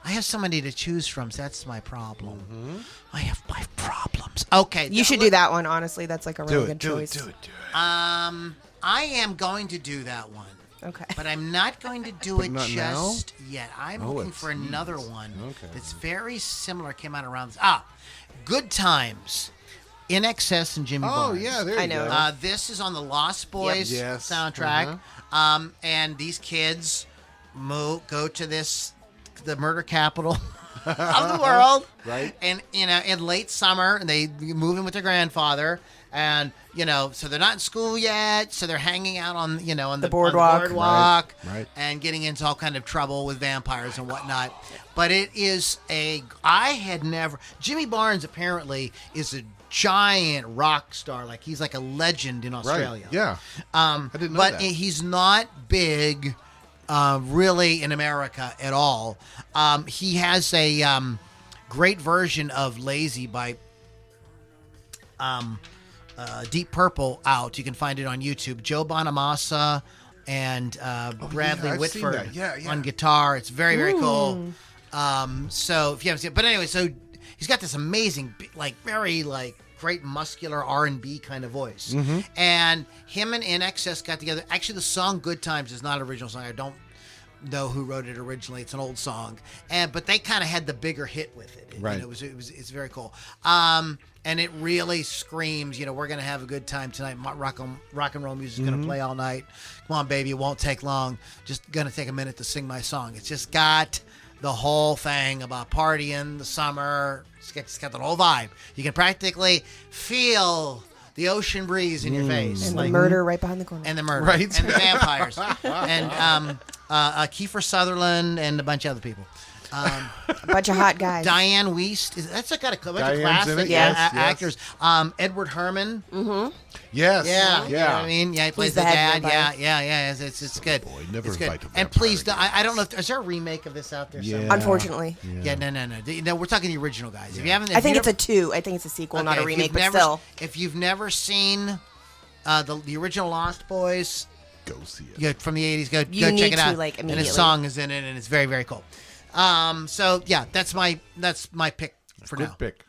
I have somebody to choose from, so that's my problem. I have my problems. Okay. You should do that one, honestly. That's like a really good choice. Do it. I am going to do that one. Okay. But I'm not going to do But it not now? just yet. I'm Oh, looking it's- for another one Okay. that's very similar. Came out around this. Good Times. In Excess and Jimmy Oh, Barnes. yeah, there you I know. go. This is on the Lost Boys Yes. soundtrack. And these kids go to the murder capital of the world. Right. And, in late summer, and they move in with their grandfather. And, so they're not in school yet. So they're hanging out on the boardwalk. Right. And getting into all kind of trouble with vampires and whatnot. But it is Jimmy Barnes apparently is a giant rock star. Like he's like a legend in Australia. Right. Yeah. I didn't know But that. he's not big, really, in America at all. He has a great version of "Lazy" by Deep Purple out. You can find it on YouTube. Joe Bonamassa and Bradley I've seen Whitford that. Yeah. on guitar. It's very, very cool. So if you haven't seen it, but anyway, so he's got this amazing, very great muscular R&B kind of voice. And him and INXS got together. Actually, the song "Good Times" is not an original song. I don't know who wrote it originally. It's an old song, but they kind of had the bigger hit with it. Right. It's very cool. And it really screams, we're gonna have a good time tonight. Rock and roll music's gonna play all night. Come on, baby, it won't take long. Just gonna take a minute to sing my song. It's just got the whole thing about partying, the summer. It's got the whole vibe. You can practically feel the ocean breeze in your face. And the murder right behind the corner. And the murder. Right. And the vampires. And Kiefer Sutherland and a bunch of other people. A bunch of hot guys. Diane Wiest. That's got a bunch of Diane's classic in it, yes. actors. Edward Herman. Yes. Yeah. You know what I mean? Yeah, he plays the the head dad. vampire. Yeah. It's good. Boy, never it's good. invite a And vampire please, again. I don't know if is there a remake of this out there somewhere? Yeah. Unfortunately. Yeah, no. We're talking the original guys. If you haven't, I think it's a 2. I think it's a sequel, not a remake, but still. If you've never seen the original Lost Boys, Go see it. from the 80s, go You check need it out. to, like, and his immediately. song is in it, and it's very, very cool. So yeah, that's my pick for Good now. pick.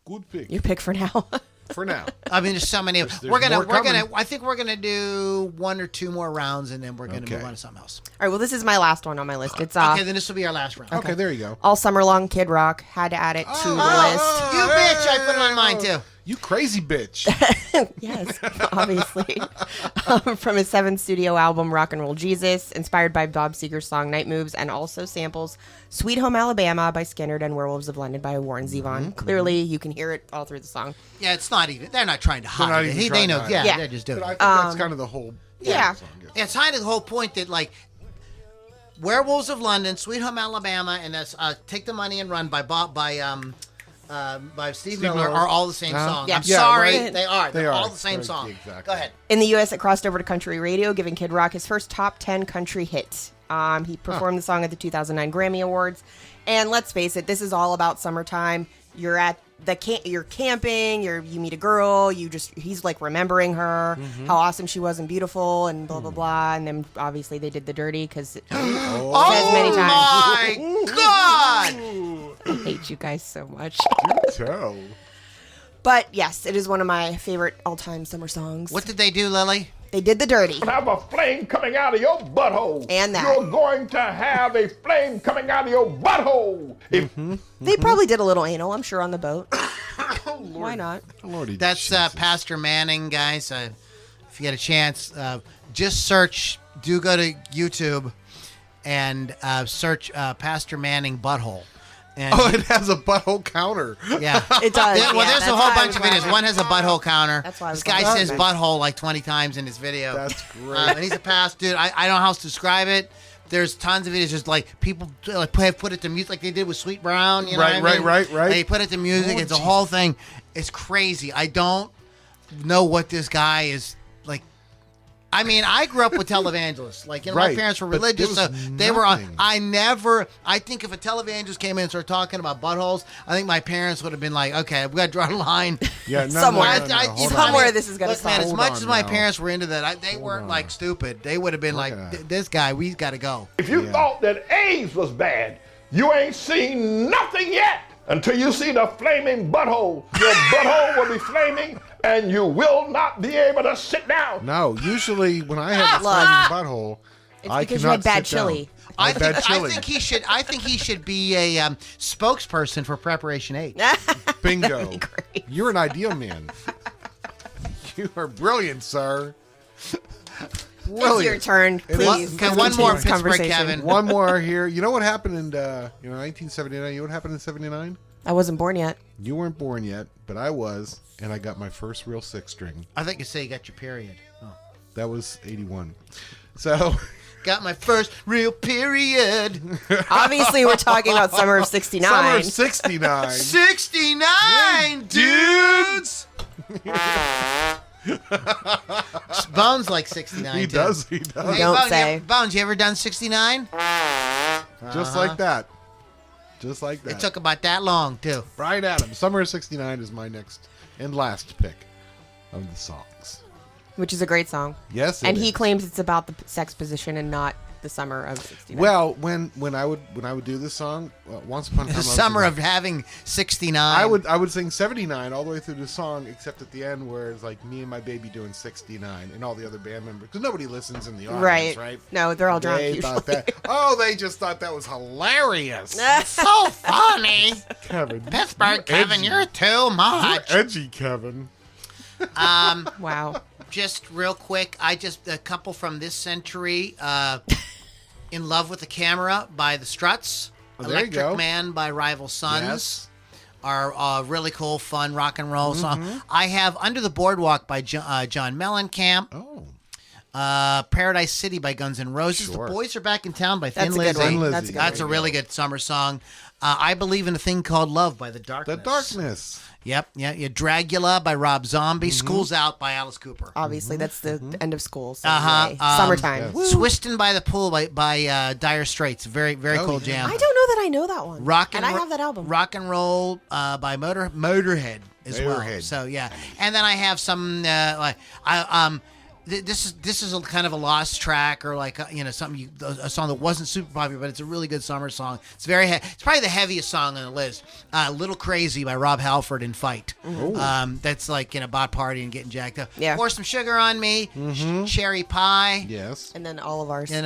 Good pick. Your pick for now. For now. I mean, there's so many. There's We're gonna. more coming. I think we're gonna do 1 or 2 more rounds, and then we're gonna Okay. move on to something else. All right, well, this is my last one on my list. It's Okay, then this will be our last round. Okay, there you go. All Summer Long Kid Rock. Had to add it to the list. You bitch! I put it on mine too. You crazy bitch. Yes, obviously. From his 7th studio album, Rock and Roll Jesus, inspired by Bob Seger's song Night Moves, and also samples Sweet Home Alabama by Skinnerd and Werewolves of London by Warren Zevon. Clearly, you can hear it all through the song. Yeah, it's not even. They're not trying to not hide it. even They trying know. to hide Yeah, it. Yeah. they're just doing But I it. think that's kind of the whole Yeah. song. It's kind of the whole point that Werewolves of London, Sweet Home Alabama, and that's Take the Money and Run by Steve Miller Miller. are all the same song. Yeah. I'm Yeah, sorry, right. they are. They're They all are. the same Right, song. exactly. Go ahead. In the U.S., it crossed over to country radio, giving Kid Rock his first top 10 country hit. He performed the song at the 2009 Grammy Awards. And let's face it, this is all about summertime. You're at you're camping, you meet a girl, he's like remembering her, how awesome she was and beautiful and blah, blah, blah. And then obviously they did the dirty because it says many times. My God! I hate you guys so much. So, But yes, it is one of my favorite all-time summer songs. What did they do, Lily? They did the dirty. Have a flame coming out of your butthole. And that. You're going to have a flame coming out of your butthole. If They probably did a little anal, I'm sure, on the boat. Why not? Lordy That's Jesus. Pastor Manning, guys. If you get a chance, just search. Do go to YouTube and search Pastor Manning butthole. And Oh, it has a butthole counter. yeah, It does. Well, yeah, there's a that's whole why I bunch was of videos. laughing. One has a butthole counter. That's why I This was guy laughing. says butthole like 20 times in his video. That's great. And he's a pastor, dude. I don't know how else to describe it, there's tons of videos just like people like have put it to music like they did with Sweet Brown. You know Right, what I mean? right. They put it to music. Oh, it's a geez. whole thing. It's crazy. I don't know what this guy is like. I mean, I grew up with televangelists. Like, you know, my Right, parents were but religious, there so was they were on. nothing. I think if a televangelist came in and started talking about buttholes, I think my parents would have been like, okay, we got to draw a line. Yeah, no, Somewhere. hold on. Somewhere this is gonna Look, man, stop. as Hold much on as my now. parents were into that, they weren't on. like stupid. They would have been like, at that. this guy, we got to go. If you thought that AIDS was bad, you ain't seen nothing yet until you see the flaming butthole. Your butthole will be flaming, and you will not be able to sit down. No, usually when I have a Look. flaming butthole, It's I because cannot you had bad sit down. chili. I had bad chili. I think he should be a spokesperson for Preparation H. Bingo. great. You're an ideal man. You are brilliant, sir. It's your turn, please. Okay, Let's one continue more, this Pittsburgh conversation. Kevin. One more here. You know what happened in 1979? You know what happened in 79? I wasn't born yet. You weren't born yet, but I was, and I got my first real six string. I think you say you got your period. Oh. That was 81. So, Got my first real period. Obviously, we're talking about summer of '69. summer of 69. 69, dudes. Bones like 69. He too. does. Hey, Don't Bones, say. Bones, you ever done 69? Just like that. Just like that. It took about that long, too. Brian Adams. Summer of 69 is my next and last pick of the songs. Which is a great song. Yes, And it he is. claims it's about the sex position and not the summer of '69. Well, when I would do this song, once upon a time, The I was summer in- of having 69. I would sing 79 all the way through the song, except at the end where it's like me and my baby doing 69, and all the other band members, because nobody listens in the audience, right? No, they're all drunk They usually. thought that. Oh, they just thought that was hilarious. so funny. Kevin, Pittsburgh, Kevin, you're too much. edgy, Kevin. Wow. Just real quick, a couple from this century. In Love with the Camera by the Struts. Oh, there you Electric go. Man by Rival Sons. Yes. Are really cool, fun rock and roll Mm-hmm. song. I have Under the Boardwalk by John Mellencamp. Oh, Paradise City by Guns N' Roses. Sure. The Boys Are Back in Town by Thin That's a good Lizzy. one. Thin Lizzy. That's a good That's a one. really good summer song. I Believe in a Thing Called Love by The Darkness. The Darkness. Yep. Yeah. Dragula by Rob Zombie. Mm-hmm. School's Out by Alice Cooper. Obviously, that's the end of school. So Uh-huh. yay. Summertime. yes. Swistin' by the Pool by Dire Straits. Very, very Oh, cool yeah. jam. I don't know that I know that one. And I have that album. Rock and Roll by Motorhead as well. Motorhead. So yeah, and then I have some this is a kind of a lost track or like something a song that wasn't super popular, but it's a really good summer song. It's it's probably the heaviest song on the list. Little Crazy by Rob Halford and Fight. That's like about partying and getting jacked up. Yeah. Pour Some Sugar on Me. Cherry Pie. Yes. And then all of ours. Then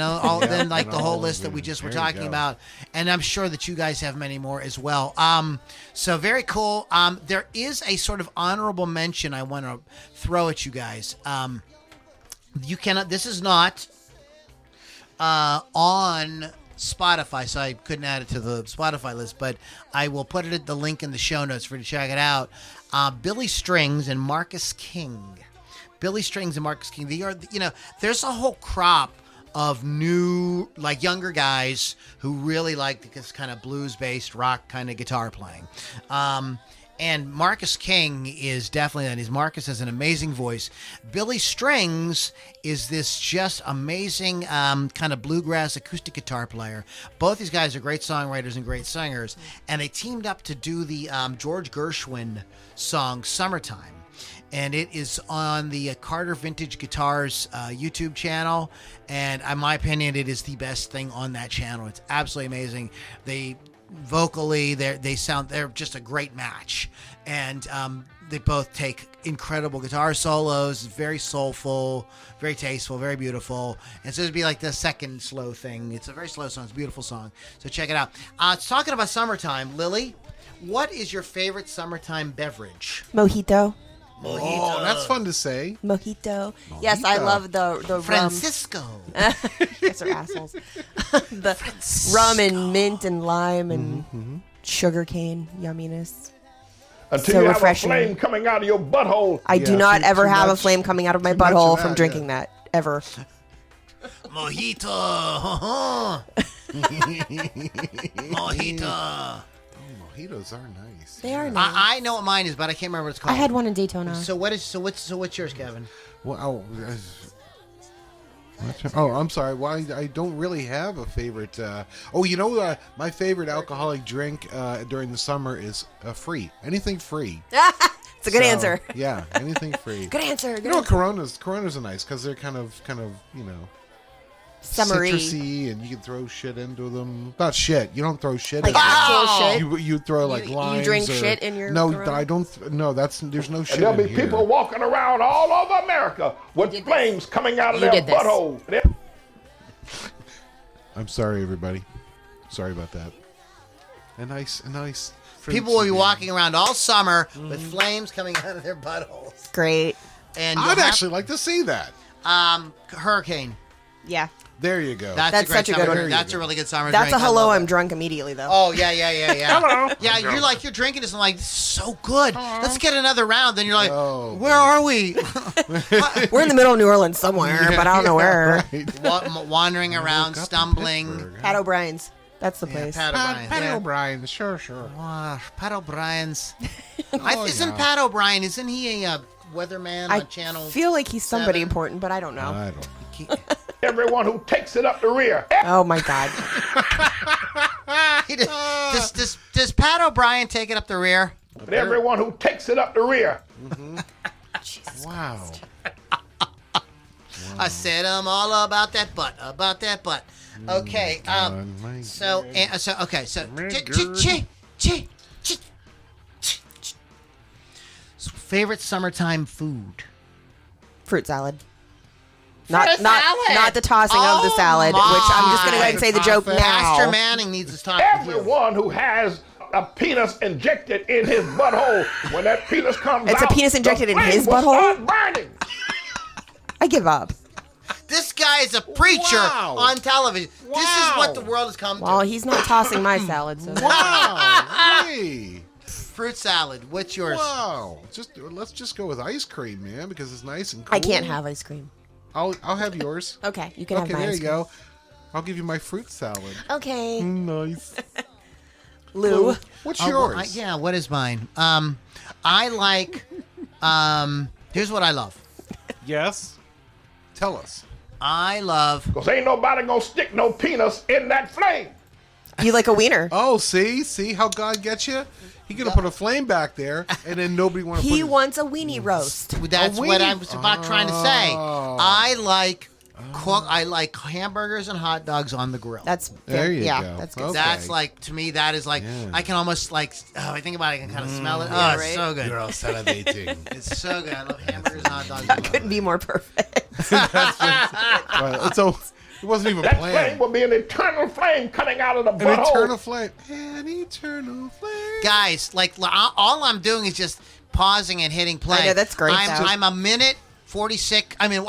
like and the whole all list of that we it. just were There you talking go. about, and I'm sure that you guys have many more as well. So very cool. There is a sort of honorable mention I want to throw at you guys. You cannot. This is not on Spotify, so I couldn't add it to the Spotify list, but I will put it at the link in the show notes for you to check it out. Billy Strings and Marcus King. Billy Strings and Marcus King. They are, there's a whole crop of new, like younger guys who really like this kind of blues-based rock kind of guitar playing. And Marcus King is definitely that. Marcus has an amazing voice. Billy Strings is this just amazing kind of bluegrass acoustic guitar player. Both these guys are great songwriters and great singers. And they teamed up to do the George Gershwin song Summertime. And it is on the Carter Vintage Guitars YouTube channel. And in my opinion, it is the best thing on that channel. It's absolutely amazing. Vocally, they're just a great match, and they both take incredible guitar solos. Very soulful, very tasteful, very beautiful. And so it'd be like the second slow thing. It's a very slow song. It's a beautiful song. So check it out. It's talking about summertime. Lily, what is your favorite summertime beverage? Mojito. Oh, that's fun to say. Mojito. Yes, I love the rum. Francisco. Guys are assholes. The rum and mint and lime and sugar cane yumminess. Until So you refreshing. have a flame coming out of your butthole. I do Yeah, not too ever have a much- flame coming out of my too much butthole of from that, drinking yeah. that ever. Mojito. Mojito. Mojitos are nice. They are nice. I know what mine is, but I can't remember what it's called. I had one in Daytona. So what's yours, Kevin? Well, I'm sorry. Well, I don't really have a favorite. My favorite alcoholic drink during the summer is free. Anything free. It's a good answer. Yeah, anything free. Good answer. Good You know, answer. Coronas are nice because they're kind of Summery. citrusy, and you can throw shit into them. Not shit. You don't throw shit. Like into actual them. shit? You throw like You limes. drink or, shit in your No, Corona? I don't. No, there's no shit. And there'll in be here. people walking around all over America with did this. flames coming out of You their did this. butthole. I'm sorry, everybody. Sorry about that. A nice. fruit People will be something. walking around all summer with flames coming out of their buttholes. Great. And I'd actually like to see that. hurricane. Yeah. There you go. That's That's a great such a summer good drink. one. That's a really good summer That's drink. a I hello, love I'm it. drunk immediately, though. Oh yeah. Hello. Yeah, you're drinking this and like, this is so good. Let's get another round. Then you're like, Oh, where are we? We're in the middle of New Orleans somewhere, but I don't know where. Right. Wandering around, Woke up in stumbling. Pittsburgh, huh? Pat O'Brien's. That's the place. Pat O'Brien. Pat Yeah. O'Brien, sure. Pat O'Brien's. Oh, Isn't yeah. Pat O'Brien? Isn't he a weatherman I on Channel? feel like he's somebody 7? important, but I don't know. I don't know. Everyone who takes it up the rear. Oh, my God. Does Pat O'Brien take it up the rear? Everyone who takes it up the rear. Wow. I said I'm all about that butt. Okay. So okay. So favorite summertime food. Fruit salad. Fruit salad? Not the tossing of the Oh salad, which I'm just going to go ahead and say the joke my. now. Pastor Manning needs to talk with you. Everyone who has a penis injected in his butthole, when that penis comes It's out, a penis injected the in his flame will butthole? start burning. I give up. This guy is a preacher Wow. on television. This is Wow. what the world has come Well, to. he's not tossing my salad, so Wow. Hey. Fruit salad. What's yours? Wow. Let's just go with ice cream, man, because it's nice and cool. I can't have ice cream. I'll have yours. Okay, you can Okay, have my there ice you cream. go. I'll give you my fruit salad. Okay. Nice. Lou. What's Oh, yours? well, yeah, what is mine? I like, here's what I love. Yes. Tell us. I love, Because ain't nobody going to stick no penis in that flame. You like a wiener. Oh, see how God gets you? He's gonna put a flame back there, and then nobody want to. He put wants a weenie roast. that's what I was about trying to say. Oh. I like I like hamburgers and hot dogs on the grill. That's There you yeah, go. that's good. Okay. That's like, to me, that is like, Yeah. I can almost like, I think about it, I can kind of smell it. Oh, Yeah, it's right? so good. You're all salivating. It's so good. I love hamburgers and hot dogs. I love Couldn't it. be more perfect. So it wasn't even That flame planned. will be an eternal flame coming out of the An butthole. eternal flame. An eternal flame. Guys, like, all I'm doing is just pausing and hitting play. I know, that's great, though. I'm a minute 46. I mean,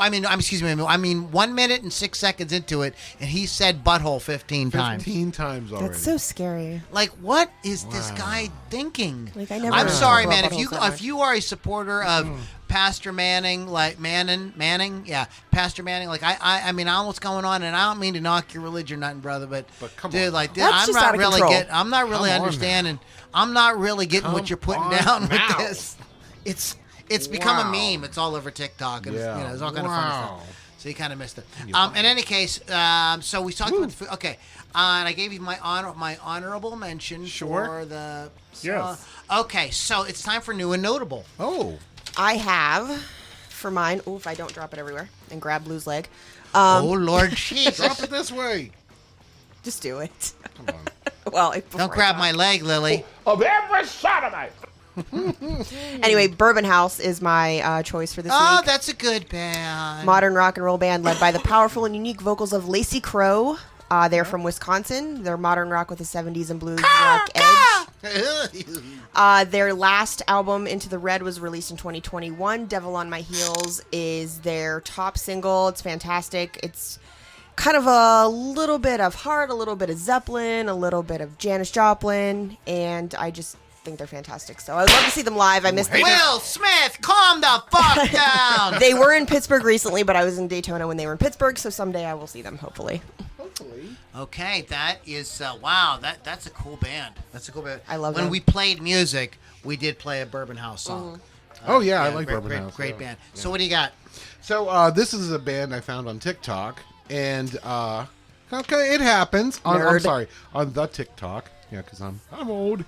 1 minute and 6 seconds into it, and he said butthole 15 times. 15 times already. That's so scary. Like, what is this guy thinking? Like, I never I'm sorry, thought man. about If buttholes that if you are a supporter of Pastor Manning, like Manning, yeah, Pastor Manning, like I mean, I don't know what's going on, and I don't mean to knock your religion, nothing, brother, but come dude, on like, now. That's I'm just not out of really control. getting, I'm not really Come on understanding, I'm not really getting what you're putting on down now. with this. It's become a Wow. meme. It's all over TikTok, and Yeah. it's all kind of funny Wow. stuff. So you kind of missed it. In any case, so we talked about the food. Okay, and I gave you my honorable mention Sure. for the. Yes. Okay, so it's time for new and notable. Oh. I have for mine. Oh, if I don't drop it everywhere and grab Blue's leg, Oh Lord Jesus! Drop it this way. just do it. Come on. Well, Don't grab my leg, Lily. Of every sodomite. Anyway, Bourbon House is my choice for this Oh, week. that's a good band. Modern rock and roll band led by the powerful and unique vocals of Lacey Crow. They're from Wisconsin. They're modern rock with a 70s and blues rock edge. Their last album, Into the Red, was released in 2021. Devil on My Heels is their top single. It's fantastic. It's kind of a little bit of Heart, a little bit of Zeppelin, a little bit of Janis Joplin, and think they're fantastic. So I'd love to see them live. I missed them. Will Smith, calm the fuck down. They were in Pittsburgh recently, but I was in Daytona when they were in Pittsburgh, so someday I will see them, hopefully. Okay, that is wow. That's a cool band. That's a cool band. I love when them. we played music, we did play a Bourbon House song. Oh yeah, I like great, Bourbon House. Great yeah. band. So what do you got? So this is a band I found on TikTok, and okay, it happens. I'm Nerd. sorry, on the TikTok. Yeah, because I'm old.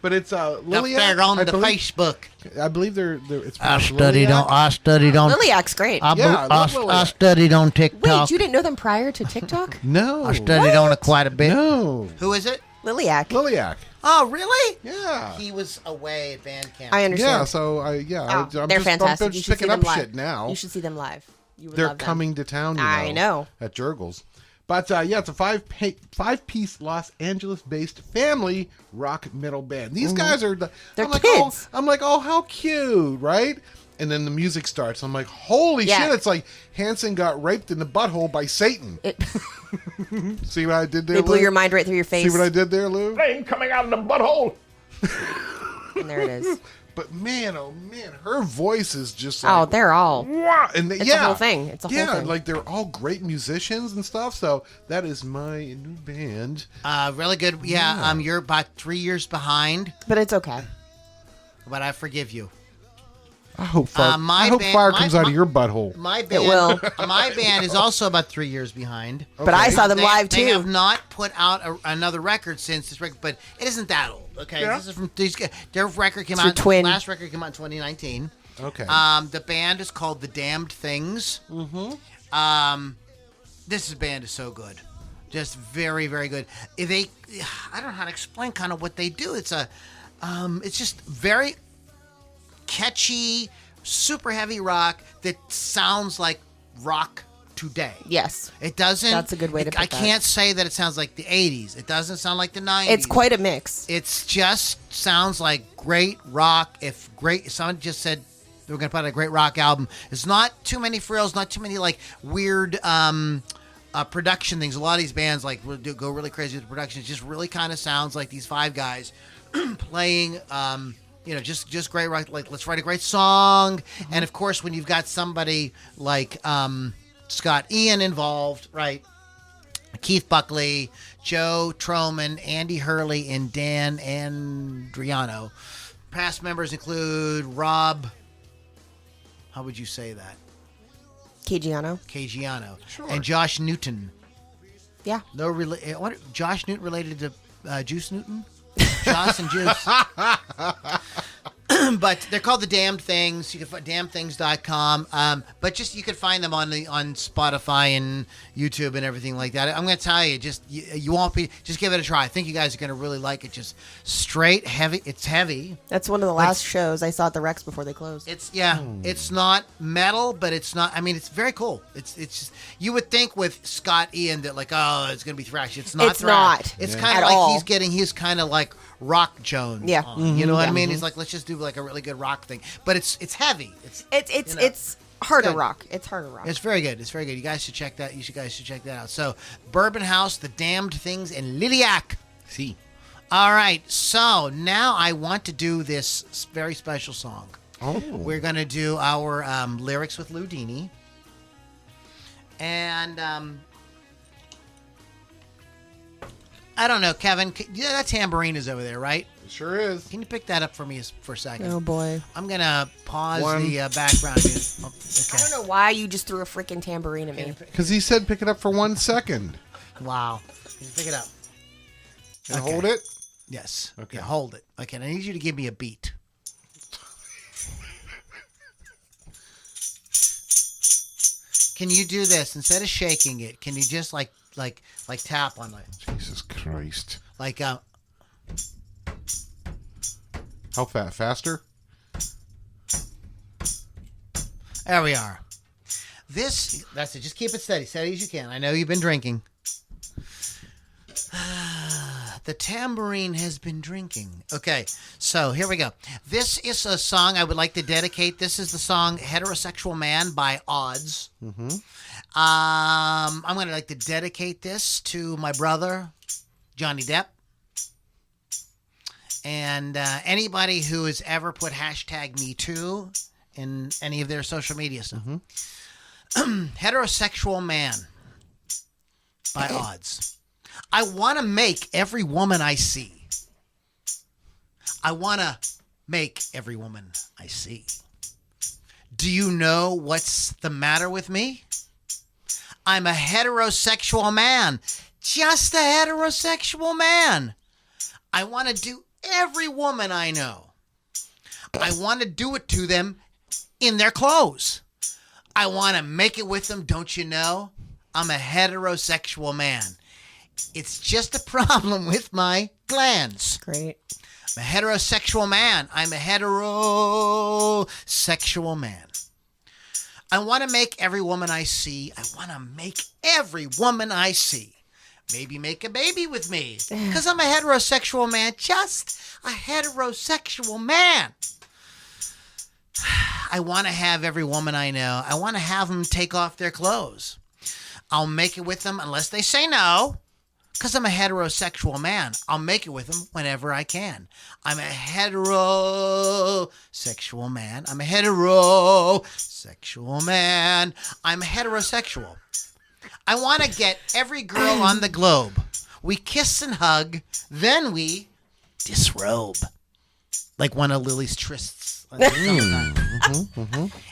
But it's Up Liliac. there on I the believe, Facebook. I believe they're it's I pronounced studied Liliac. on. I studied on. Liliac's great. Yeah, I love I Liliac. studied on TikTok. Wait, you didn't know them prior to TikTok? No, I studied on it quite a bit. No, Who is it? Liliac. Liliac. Oh, really? Yeah. He was away at band camp. I understand. Yeah, so Oh, I'm they're just, fantastic. I'm You just should see picking them up live. shit now. You should see them live. You would They're love them. coming to town. I know. At Jurgles. But yeah, it's a five-piece Los Angeles-based family rock metal band. These guys are They're I'm like, kids. Oh, I'm like, oh, how cute, right? And then the music starts. I'm like, holy Yeah. shit! It's like Hanson got raped in the butthole by Satan. See what I did there? They blew Lou? your mind right through your face. See what I did there, Lou? Flame coming out of the butthole. And there it is. But man, oh man, her voice is just like, Oh, they're all. wow. And It's a whole thing. It's a whole yeah, thing. like they're all great musicians and stuff. So that is my new band. Really good. Yeah, you're about 3 years behind, But it's okay. but I forgive you. I hope fire, my I hope band- fire my- comes out my- of your butthole. My band, will. My band is also about 3 years behind. But I saw them They- live They too. have not put out another record since this record, but it isn't that old. Okay, this is from their record came It's your out. twin. Last record came out in 2019. Okay. The band is called The Damned Things. Mm-hmm. This band is so good, just very, very good. I don't know how to explain kind of what they do. It's just very catchy, super heavy rock that sounds like rock today. Yes. It doesn't. That's a good way to put I that. can't say that it sounds like the 80s. It doesn't sound like the 90s. It's quite a mix. It's just sounds like great rock. If someone just said they were going to put out a great rock album, it's not too many frills, not too many like weird production things. A lot of these bands like will go really crazy with the production. It just really kind of sounds like these five guys playing. Just great rock. Like, let's write a great song. And of course, when you've got somebody like Scott Ian involved, right? Keith Buckley, Joe Troman, Andy Hurley, and Dan Andriano. Past members include Rob. How would you say that? Caggiano. Caggiano. And Josh Newton. Yeah. Josh Newton related to Juice Newton? Joss and Juice. But they're called The Damned Things. You can find damnthings.com. But just you can find them on Spotify and YouTube and everything like that. I'm going to tell you, you won't be. Just give it a try. I think you guys are going to really like it. Just straight heavy. It's heavy. That's one of the last shows I saw at the Rex before they closed. It's not metal, but it's not. I mean, it's very cool. It's just you would think with Scott Ian that like, oh, it's going to be thrash. It's not. It's thrash. not. It's Yeah. kind At of like all. he's kind of like Rock Jones. Yeah. on, you know what I mean? He's like, let's just do like a really good rock thing, but it's heavy. It's harder good. rock. It's harder rock. It's very good. It's very good. You guys should check that. Guys should check that out. So, Bourbon House, The Damned Things, and Liliac. See. All right. So now I want to do this very special song. Oh. We're going to do our lyrics with Loudini. And I don't know, Kevin. That tambourine is over there, right? It sure is. Can you pick that up for me for a second? Oh boy. I'm going to pause One. the background music. Oh, I okay. don't know why you just threw a freaking tambourine at me. Because he said pick it up for 1 second. Wow. Can you pick it up? And Okay. hold it. Yes. Okay. Yeah, hold it. Okay, I need you to give me a beat. Can you do this instead of shaking it? Can you just like tap on it? Jesus Christ. Like How faster? there we are. That's it. Just keep it steady as you can. I know you've been drinking. The tambourine has been drinking. Okay, so here we go. This is a song I would like to dedicate. This is the song Heterosexual Man by Odds. Mm-hmm. I'm going to like to dedicate this to my brother, Johnny Depp. And anybody who has ever put hashtag Me Too in any of their social media stuff. Heterosexual man by odds. I want to make every woman I see. I want to make every woman I see. Do you know what's the matter with me? I'm a heterosexual man. Just a heterosexual man. I want to do every woman I know. I want to do it to them in their clothes. I want to make it with them, don't you know? I'm a heterosexual man. It's just a problem with my glands. Great. I'm a heterosexual man. I'm a heterosexual man. I want to make every woman I see. I want to make every woman I see. Maybe make a baby with me. Because I'm a heterosexual man. Just a heterosexual man. I want to have every woman I know. I want to have them take off their clothes. I'll make it with them unless they say no. Because I'm a heterosexual man. I'll make it with them whenever I can. I'm a heterosexual man. I'm a heterosexual man. I'm heterosexual. I want to get every girl on the globe. We kiss and hug, then we disrobe. Like one of Lily's trysts.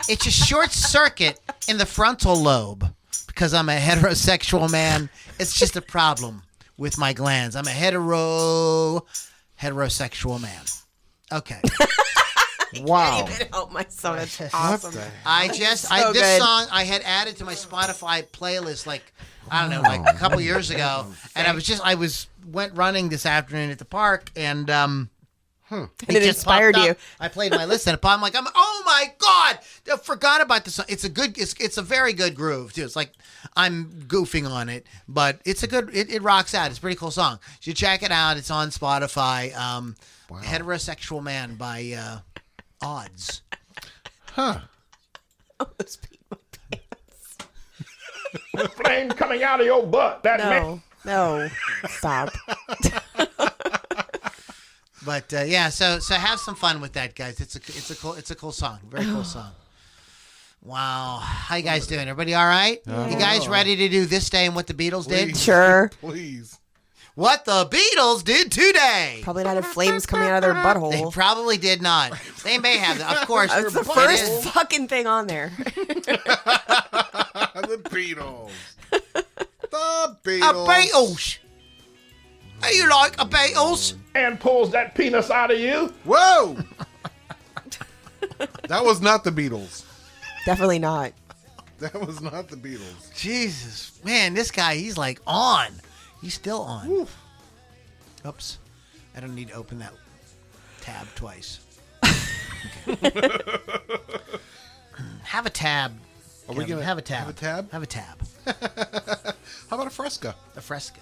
It's a short circuit in the frontal lobe. Because I'm a heterosexual man, it's just a problem with my glands. I'm a heterosexual man. Okay. Wow. Can't even help myself. It's awesome. This good. song I had added to my Spotify playlist like a couple years ago, and I went running this afternoon at the park, and And it inspired you. I played my list, and I'm like, oh my god, I forgot about this song. It's a very good groove too. It's like I'm goofing on it, but it's a good. It rocks out. It's a pretty cool song. You should check it out. It's on Spotify. Heterosexual Man by Odds. I almost peed my pants. The flame coming out of your butt. No, stop. But so have some fun with that, guys. It's a cool song. Very cool song. Wow, how you guys doing? Everybody all right? You guys ready to do This Day and What the Beatles Did? Please. Sure. Please. What the Beatles did today? Probably not have flames coming out of their butthole. They probably did not. They may have. Of course, That's the it first is. fucking thing on there. The Beatles. The Beatles. A Beatles. Are you like a Beatles? And pulls that penis out of you. Whoa! That was not the Beatles. Definitely not. That was not the Beatles. Jesus, man, this guy, he's like on. He's still on. Oof. Oops, I don't need to open that tab twice. Have a tab. Are we Kevin. gonna have a tab? have a tab? Have a tab. How about a Fresca? A Fresca.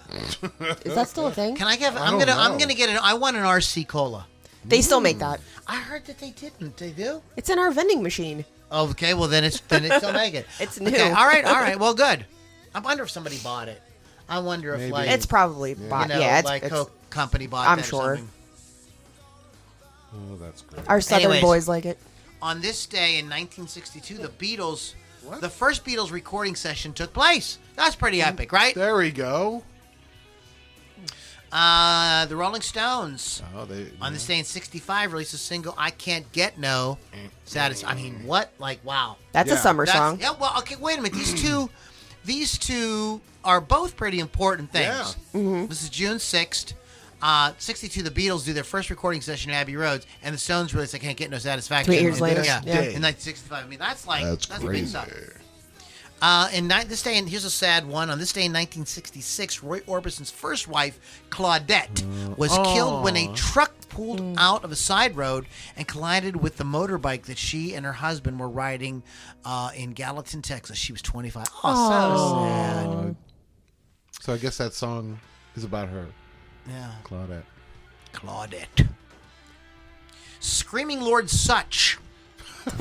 Is that still a thing? Can I get? I I'm don't gonna know. get an. I want an RC cola. They still make that. I heard that they didn't. They do. It's in our vending machine. Oh, okay. Well, then it still make it. It's new. Okay, all right. Well, good. I wonder if somebody bought it. I wonder if Maybe. like It's probably bought. you know, Yeah, like it's Coke company bought I'm that or sure. something. Oh, that's great. our southern Anyways. boys like it. On this day in 1962, the Beatles, What? the first Beatles recording session took place. That's pretty epic, right? There we go. The Rolling Stones, Oh, they. on this day in 65, released a single, I Can't Get No Satisfaction. I mean, what? Like, wow. That's a Yeah. summer song. Yeah, well, okay, wait a minute. These two are both pretty important things. Yeah. Mm-hmm. This is June 6th. 62, the Beatles do their first recording session at Abbey Road, and the Stones release I Can't Get No Satisfaction. 3 years later. Yeah, Yeah. in 1965. I mean, that's That's big crazy. stuff. This day, and here's a sad one. On this day in 1966, Roy Orbison's first wife, Claudette, was killed when a truck pulled out of a side road and collided with the motorbike that she and her husband were riding in Gallatin, Texas. She was 25. Oh, so sad. So I guess that song is about her, Yeah. Claudette. Screaming Lord Sutch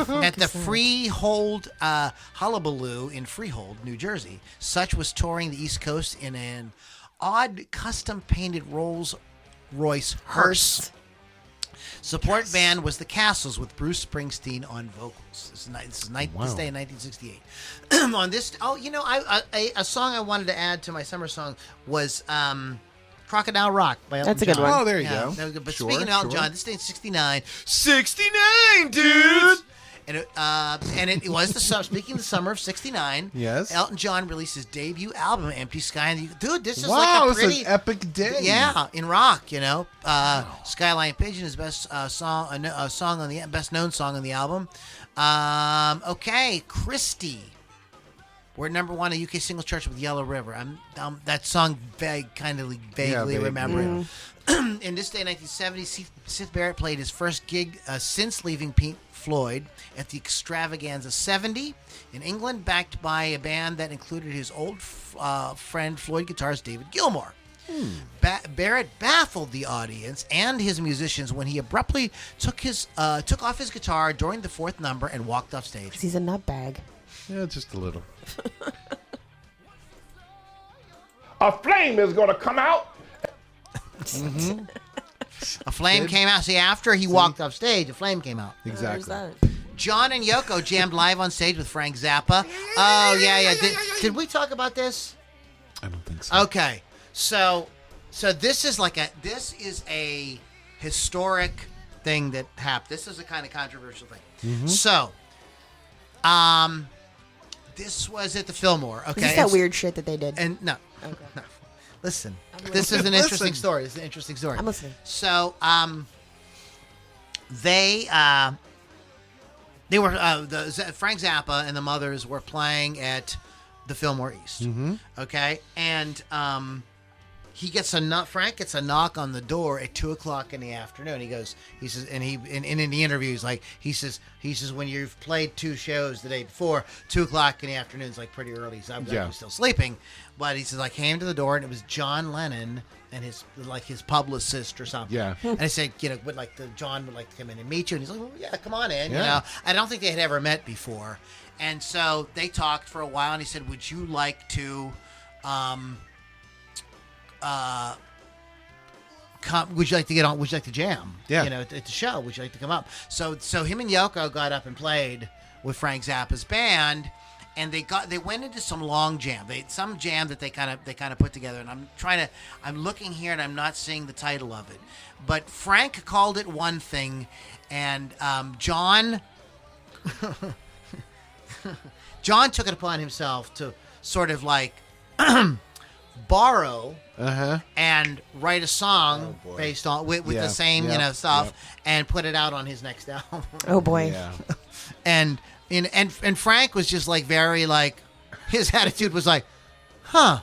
at the Freehold Hullabaloo in Freehold, New Jersey. Sutch was touring the East Coast in an odd custom-painted Rolls-Royce hearse. Support band was the Castles with Bruce Springsteen on vocals. This day in 1968. On this, a song I wanted to add to my summer song was Crocodile Rock by Elton That's a good John. one. Oh, there you Yeah, go. that was good. But Sure, speaking of Elton sure. John, this day in 69. 69, dude. And it was speaking of the summer of '69. Yes. Elton John released his debut album, "Empty Sky," and dude, this is Wow, like a this pretty is an epic day. yeah in rock. Skyline Pigeon is best song on the best known song on the album. Okay, Christie. We're at number 1 at UK singles charts with Yellow River. That song vaguely remember it. In this day, in 1970, Syd Barrett played his first gig since leaving Pink Floyd at the Extravaganza 70 in England, backed by a band that included his old friend Floyd guitarist David Gilmour. Barrett baffled the audience and his musicians when he abruptly took off his guitar during the 4th number and walked off stage. He's a nutbag. Yeah, just a little. A flame is going to come out. A flame came out. See, after he walked off stage, a flame came out. Exactly. Where's John and Yoko jammed live on stage with Frank Zappa. Oh, yeah. Did we talk about this? I don't think so. Okay. So this is a historic thing that happened. This is a kind of controversial thing. So, this was at the Fillmore. Okay. Is this that weird shit that they did? And no. Okay. No. Listen. This is an interesting story. It's an interesting story. I'm listening. So, they were Frank Zappa and the Mothers were playing at the Fillmore East. Okay, and Frank gets a knock on the door at 2:00 in the afternoon. He says, in the interview, he says when you've played 2 shows the day before, 2:00 in the afternoon is like pretty early. So I'm still sleeping. But he says I came to the door and it was John Lennon and his publicist or something. Yeah. And I said, John would like to come in and meet you. And he's like, well, yeah, come on in. Yeah. I don't think they had ever met before. And so they talked for a while, and he said, would you like to would you like to get on? Would you like to jam? Yeah. At the show. Would you like to come up? So him and Yoko got up and played with Frank Zappa's band, and they went into some long jam. Some jam that they kind of put together. And I'm looking here and I'm not seeing the title of it, but Frank called it one thing, and John took it upon himself to sort of like borrow and write a song based on with the same stuff and put it out on his next album. Oh boy. Yeah. and Frank was just like very like his attitude was like, huh.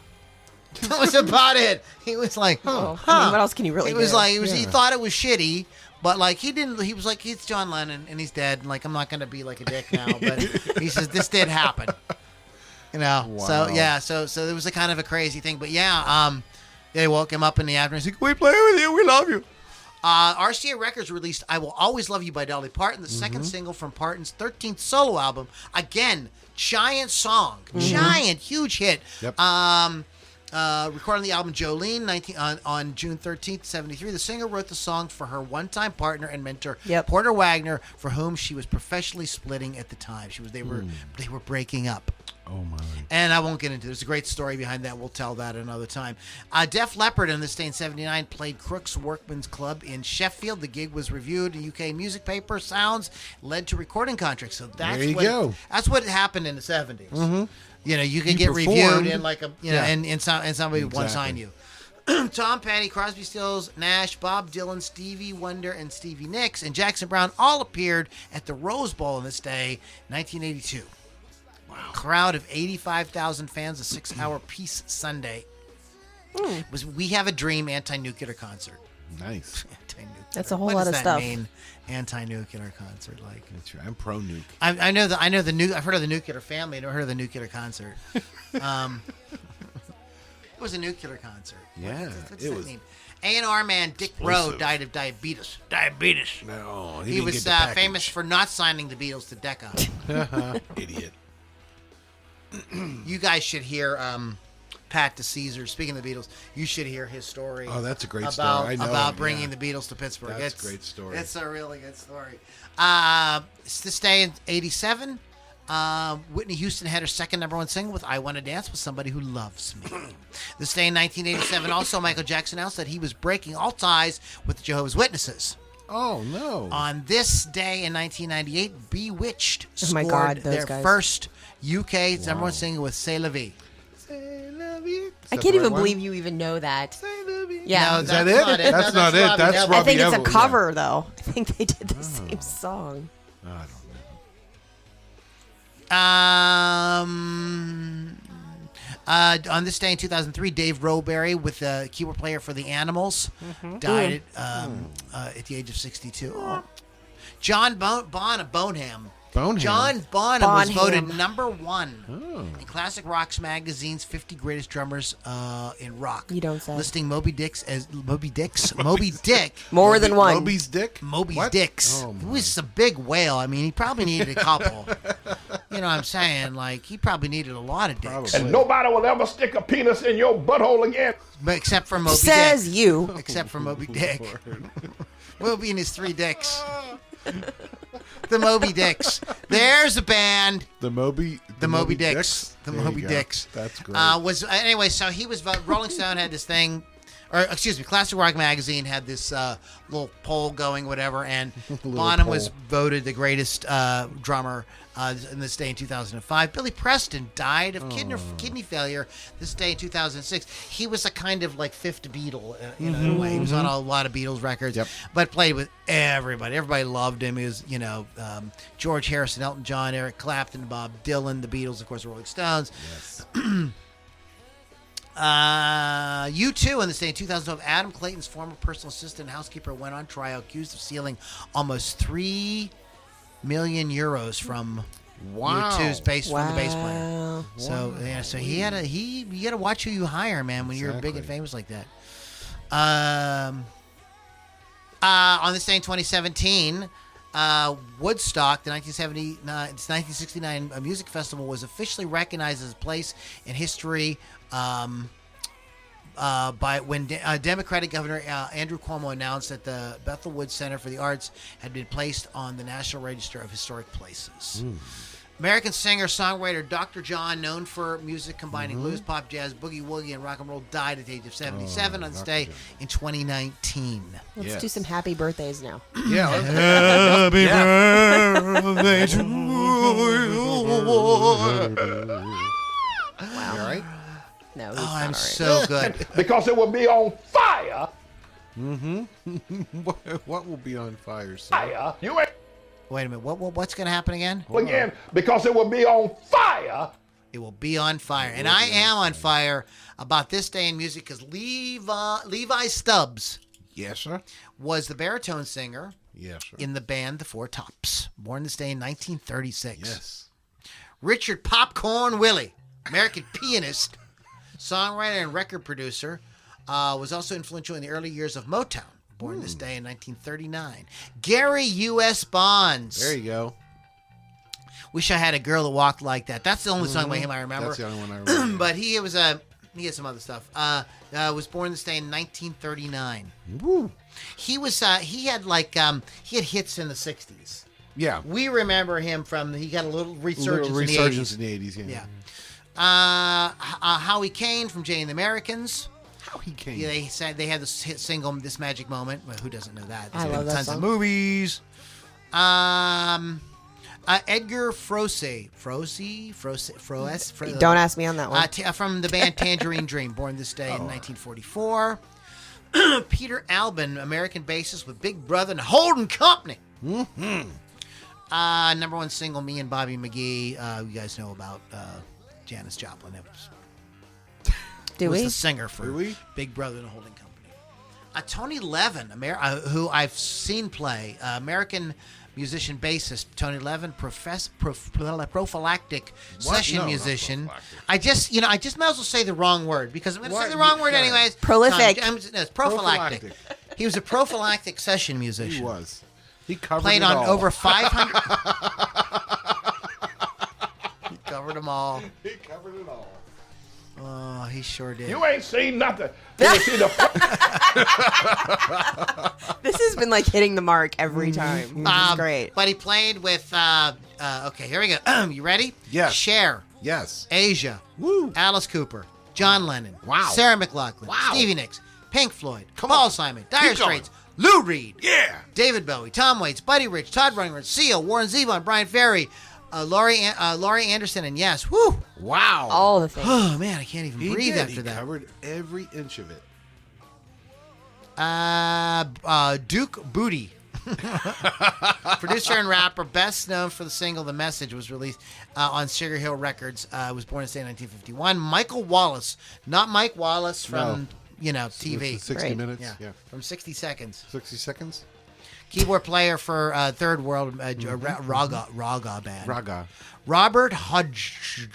That was about it. He was like, huh. I mean, what else can you really It was do? like he thought it was shitty. But like he was like, it's John Lennon and he's dead, and like I'm not gonna be like a dick now, but he says this did happen. Wow. So it was a kind of a crazy thing. But they woke him up in the afternoon and said, can we play with you? We love you. RCA Records released I Will Always Love You by Dolly Parton, the second single from Parton's 13th solo album. Again, giant song. Giant, huge hit. Yep. Recording the album Jolene on June 13th, 73. The singer wrote the song for her one-time partner and mentor, Porter Wagner, for whom she was professionally splitting at the time. They were breaking up. Oh my. And I won't get into it. There's a great story behind that. We'll tell that another time. Def Leppard in this day in 79 played Crook's Workman's Club in Sheffield. The gig was reviewed in UK music paper. Sounds led to recording contracts. So that's what happened in the 70s. Mm-hmm. You could get reviewed in like a and somebody would want to sign you. Tom Petty, Crosby, Stills, Nash, Bob Dylan, Stevie Wonder, and Stevie Nicks and Jackson Browne all appeared at the Rose Bowl on this day, 1982. Wow. Crowd of 85,000 fans, a 6-hour Peace Sunday. It was We Have a Dream anti-nuclear concert. Nice. Anti-nuclear. That's a whole what lot does of that stuff. Mean, anti-nuclear concert, like. That's right. I'm pro nuke. I know the new. I've heard of the nuclear family. I've never heard of the nuclear concert. It was a nuclear concert. Yeah, What's that mean? A&R man Dick Rowe died of diabetes. No, He was famous for not signing the Beatles to Decca. Idiot. You guys should hear Pat DeCesar. Speaking of the Beatles, you should hear his story. Oh, that's a great about, story. I know about him, bringing yeah. the Beatles to Pittsburgh. That's a great story. It's a really good story. This day in '87, Whitney Houston had her second #1 single with "I Want to Dance with Somebody Who Loves Me." This day in 1987, also Michael Jackson announced that he was breaking all ties with the Jehovah's Witnesses. Oh, no. On this day in 1998, Bewitched Oh my scored God, those their guys. first UK #1 single with "C'est La Vie." I can't even believe you even know that. Yeah. No, Is that that's it? not it. That's No, not it. Robbie That's Devil. I think Robbie it's a Evans. cover, though. I think they did the same song. I don't know. On this day in 2003, Dave Roberry, with the keyboard player for the Animals, died at the age of 62. John Bonham. John Bonham was voted #1 in Classic Rock's magazine's 50 Greatest Drummers in Rock. You don't say. Listing Moby Dick More than one. Moby's dick? Moby What? Dicks. Oh, He my. was a big whale. I mean, he probably needed a couple. You know what I'm saying? Like, he probably needed a lot of dicks. Probably. And nobody will ever stick a penis in your butthole again. But except for Moby Says Dick. you. Except for Moby Dick. Moby and his 3 dicks. The Moby Dicks. There's a band. The Moby Dicks. The There Moby you go. Dicks. That's great. Anyway, so he was Rolling Stone had this thing, or excuse me, Classic Rock magazine had this little poll going, whatever, and Bonham was voted the greatest drummer in this day in 2005. Billy Preston died of kidney failure this day in 2006. He was a kind of like fifth Beatle, in a way. He was on a lot of Beatles records, but played with everybody. Everybody loved him. He was, George Harrison, Elton John, Eric Clapton, Bob Dylan, the Beatles, of course, the Rolling Stones. Yes. U2 on this day in 2012, Adam Clayton's former personal assistant and housekeeper went on trial accused of stealing almost 3 million euros from U2's bass from the bass player. So so you gotta watch who you hire, man, when you're big and famous like that. On this day in 2017, Woodstock, the 1969 music festival, was officially recognized as a place in history by when Democratic Governor Andrew Cuomo announced that the Bethel Woods Center for the Arts had been placed on the National Register of Historic Places. American singer-songwriter Dr. John, known for music combining blues, pop, jazz, boogie woogie, and rock and roll, died at the age of 77 on this day in 2019. Let's do some happy birthdays now. Yeah. Happy birthday to you. You all right? No, he's Oh, not I'm all right. so good. Because it will be on fire. What will be on fire, sir? Fire. You ain't Wait a minute. What's going to happen again? again because it will be on fire. It will be on fire. And I am on fire about this day in music because Levi Stubbs Yes, sir. was the baritone singer Yes, sir. in the band The Four Tops, born this day in 1936. Yes. Richard Popcorn Willie, American pianist, songwriter, and record producer, was also influential in the early years of Motown, born this day in 1939. Gary U.S. Bonds. There you go. Wish I had a girl that walked like that. That's the only song by him I remember. That's the only one I remember. But he had some other stuff. Was born this day in 1939. Woo. He had hits in the 60s. Yeah. We remember him from, he got a little resurgence, in the 80s. Yeah. Howie Kane from Jay and the Americans. How he came. Yeah, they said they had this hit single, "This Magic Moment." Well, who doesn't know that? I love that Tons song. of movies. Edgar Froese. Don't ask me on that one. From the band Tangerine Dream, born this day in 1944. Peter Albin, American bassist with Big Brother and Holding Company. #1 single, Me and Bobby McGee. You guys know about Janis Joplin. It was the singer for Big Brother and Holding Company. Tony Levin, who I've seen play, American musician, bassist. Tony Levin, prophylactic session musician. I just might as well say the wrong word because I'm going to say the wrong word anyways. Prolific. It's prophylactic. He was a prophylactic session musician. He was. He covered Played it on all. over 500. He covered them all. He covered it all. Oh, he sure did. You ain't seen nothing. You see the This has been like hitting the mark every time. This is great. But he played with, okay, here we go. You ready? Yes. Cher, Yes. Asia, Woo. Alice Cooper, John Lennon, Wow. Sarah McLachlan, Wow. Stevie Nicks, Pink Floyd, Come Paul on. Simon, Dire Keep going. Straits, Lou Reed, Yeah. David Bowie, Tom Waits, Buddy Rich, Todd Rundgren, Seal, Warren Zevon, Brian Ferry, Laurie Anderson, and yes, whoo! Wow. All the things. Oh man, I can't even He breathe did. after He that. covered every inch of it. Duke Booty. Producer and rapper, best known for the single "The Message," was released on Sugar Hill Records. Was born in the state in 1951. Michael Wallace, not Mike Wallace from TV. 60 Great. minutes. Yeah, Yeah. from 60 Seconds. 60 seconds. Keyboard player for Third World Raga Band. Raga. Robert Hodgson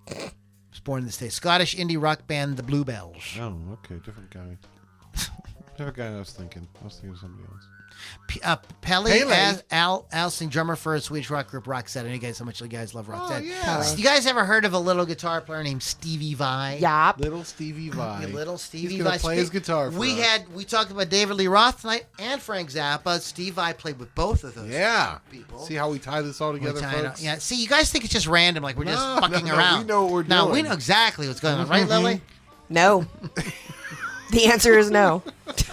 was born in the States. Scottish indie rock band The Bluebells. Oh, okay. Different guy. Different guy I was thinking. I was thinking of somebody else. Pelle Pelle. Alsing, drummer for a Swedish rock group Roxette. I know you guys how much you guys love Roxette. yeah. You guys ever heard of a little guitar player named Stevie Vai? Yep. Little Stevie Vai. Little Stevie He's gonna Vai. play his guitar for we us. talked about David Lee Roth tonight and Frank Zappa. Steve Vai played with both of those. Yeah. People. See how we tie this all together, folks? Yeah. See, you guys think it's just random, like we're just No, fucking no, around. we know what we're No, we doing. know exactly what's going on, right, Lily? No. The answer is no.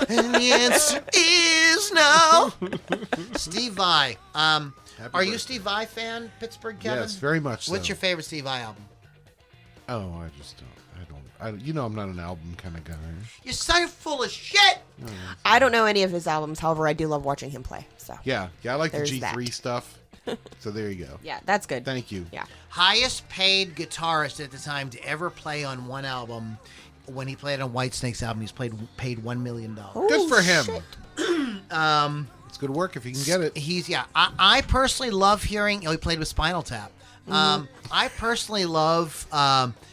And the answer is no. Steve Vai. Are you a birthday. Steve Vai fan, Pittsburgh Kevin? Yes, very much so. What's your favorite Steve Vai album? Oh, I just don't. I'm not an album kind of guy. You're so full of shit. I don't know any of his albums. However, I do love watching him play. So Yeah. I like There's the G3 that. stuff. So there you go. yeah, that's good. Thank you. Yeah. Highest paid guitarist at the time to ever play on one album. When he played on Whitesnake's album, he's paid $1 million. Good for him. shit. It's good work if you can get it. I personally love hearing. He played with Spinal Tap. I personally love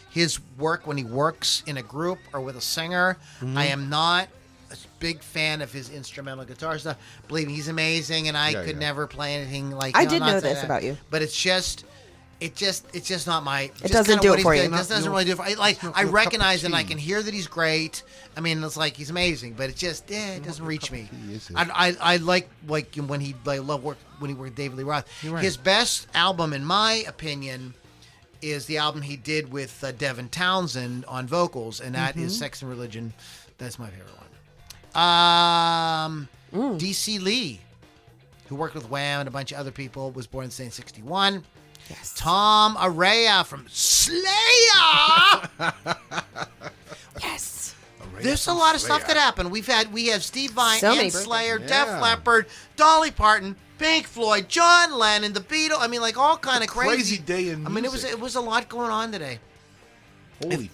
his work when he works in a group or with a singer. I am not a big fan of his instrumental guitar stuff. Believe me, he's amazing, and I could never play anything like. I I'm did not know saying this that. about you. But it's just not my. It doesn't do it for you. It just doesn't really do it for. I not I your cup recognize of and I tea. can hear that he's great. I mean, it's like he's amazing, but it just it doesn't reach me. tea, is it? I like when he love work when he worked with David Lee Roth. You're right. His best album, in my opinion, is the album he did with Devin Townsend on vocals, and that is Sex and Religion. That's my favorite one. DC Lee, who worked with Wham and a bunch of other people, was born in 1961. Yes. Tom Araya from Slayer. Yes. There's a lot of stuff that happened. We have Steve Vai So many and birthdays. Slayer, Yeah. Def Leppard, Dolly Parton, Pink Floyd, John Lennon, the Beatles. I mean, like all kind of Crazy day in I mean, music. it was a lot going on today. Holy.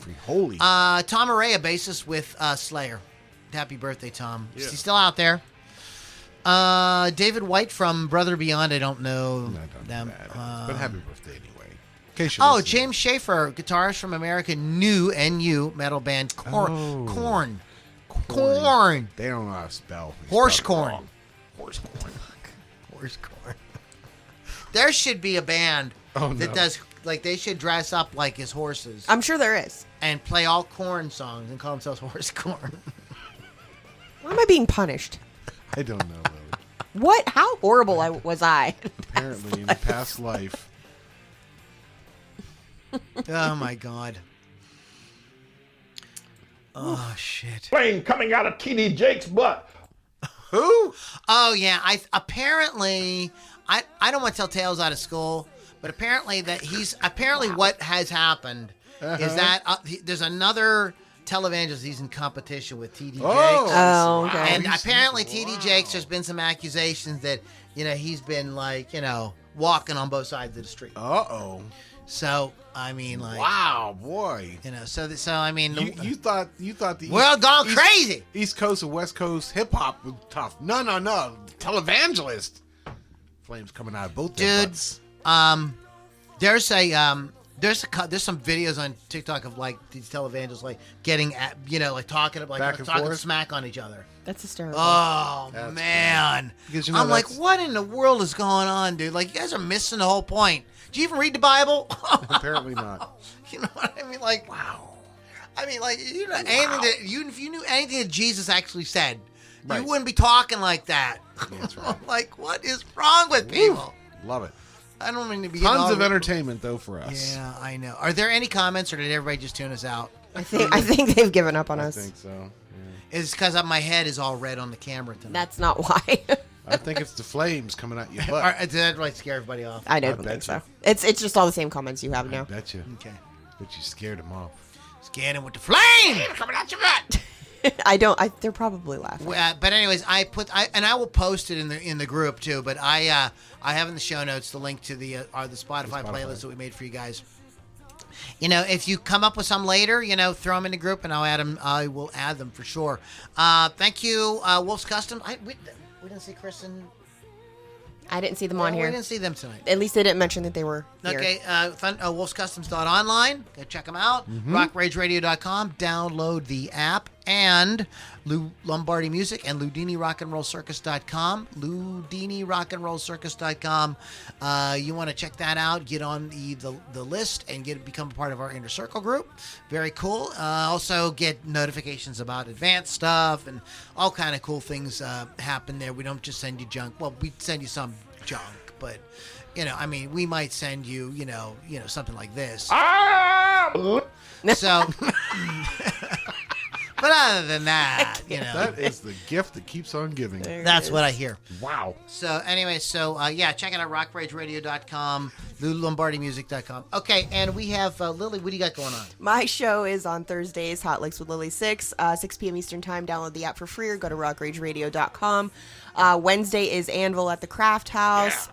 Tom Araya, bassist with Slayer. Happy birthday, Tom. Yeah. Is he still out there? David White from Brother Beyond. I don't know I don't know them. that. But happy birthday anyway. In case you're listening. James Schaefer, guitarist from American NU metal band Korn. Korn. Korn. They don't know how to spell. They Horse spell it corn. wrong. Horse corn. Horse corn. There should be a band Oh, that no. does like they should dress up like his horses I'm sure there is. and play all corn songs and call themselves Horse Corn. Why am I being punished? I don't know, though. What? How horrible was I? Apparently, in a past life. Oh my God. Oh shit. flame coming out of T.D. Jake's butt. Who? Oh yeah. I don't want to tell tales out of school, but apparently what has happened is that there's another televangelist. He's in competition with T.D. Jakes. Oh, okay. And apparently T.D. Jakes, there's been some accusations that, he's been like, walking on both sides of the street. Uh-oh. So, I mean, like, Wow, boy. so I mean, You thought the world gone crazy. East Coast and West Coast hip hop was tough. No. Televangelist. Flames coming out of both their Dude, butts. there's some videos on TikTok of like these televangelists like getting at, like talking Back and talking forth? smack on each other. That's hysterical. Oh That's man, man. Because, you know, I'm like, that's- what in the world is going on, dude? Like, you guys are missing the whole point. Did you even read the Bible? Apparently not. You know what I mean? Like, wow. I mean, like, you know, anything that if you knew anything that Jesus actually said, Right. you wouldn't be talking like that. That's right. Like, what is wrong with people? Love it. I don't mean to be Tons of entertainment, though, for us. Yeah, I know. Are there any comments, or did everybody just tune us out? I think they've given up on I us. think so. Yeah. It's because my head is all red on the camera tonight. That's not why. I think it's the flames coming out your Or, butt. did that like scare everybody off? I don't bet think so. you. It's just all the same comments you have now. Bet you. Okay. But you scared them off. Scared him with the flame coming out your butt. They're probably laughing. But anyways, and I will post it in the group too. But I have in the show notes the link to the Spotify playlist that we made for you guys. You know, if you come up with some later, you know, throw them in the group and I'll add them. I will add them for sure. Thank you, Wolf's Custom. We didn't see Chris and. I didn't see them on We here. didn't see them tonight. At least they didn't mention that they were here. Okay, wolfscustoms.online. Go check them out. RockRageRadio.com. Download the app. And Lou Lombardi Music and Loudini Rock and Roll Circus.com. Loudini Rock and Roll Circus.com. You want to check that out. Get on the list and become a part of our Inner Circle group. Very cool. Also get notifications about advanced stuff and all kind of cool things happen there. We don't just send you junk. Well, we send you some junk, but you know, I mean, we might send you, you know, something like this. So, but other than that, you know, That is the gift that keeps on giving. that's what I hear. Wow. So anyway, yeah, check it out, rockrageradio.com, LouLombardiMusic.com. Okay, and we have Lily. What do you got going on? My show is on Thursdays, Hot Licks with Lily 6 p.m. Eastern Time. Download the app for free or go to rockrageradio.com. Wednesday is Anvil at the Craft House.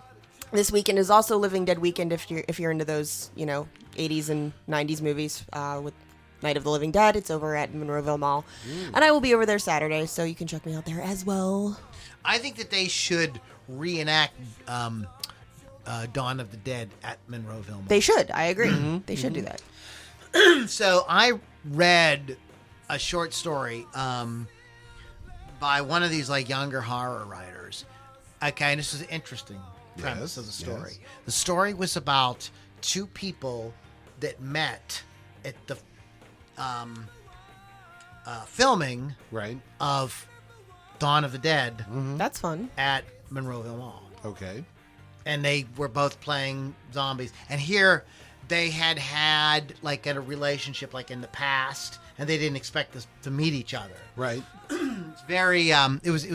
This weekend is also Living Dead weekend if you're into those, you know, 80s and 90s movies with Night of the Living Dead. It's over at Monroeville Mall. And I will be over there Saturday, so you can check me out there as well. I think that they should reenact Dawn of the Dead at Monroeville Mall. They should. I agree. They should do that. So I read a short story by one of these like younger horror writers. Okay, and this is an interesting premise of the story. Yes. The story was about two people that met at the filming Right. of Dawn of the Dead That's fun. at Monroeville Mall. Okay. And they were both playing zombies. And here they had like a relationship like in the past, and they didn't expect us to meet each other. Right. It's very it was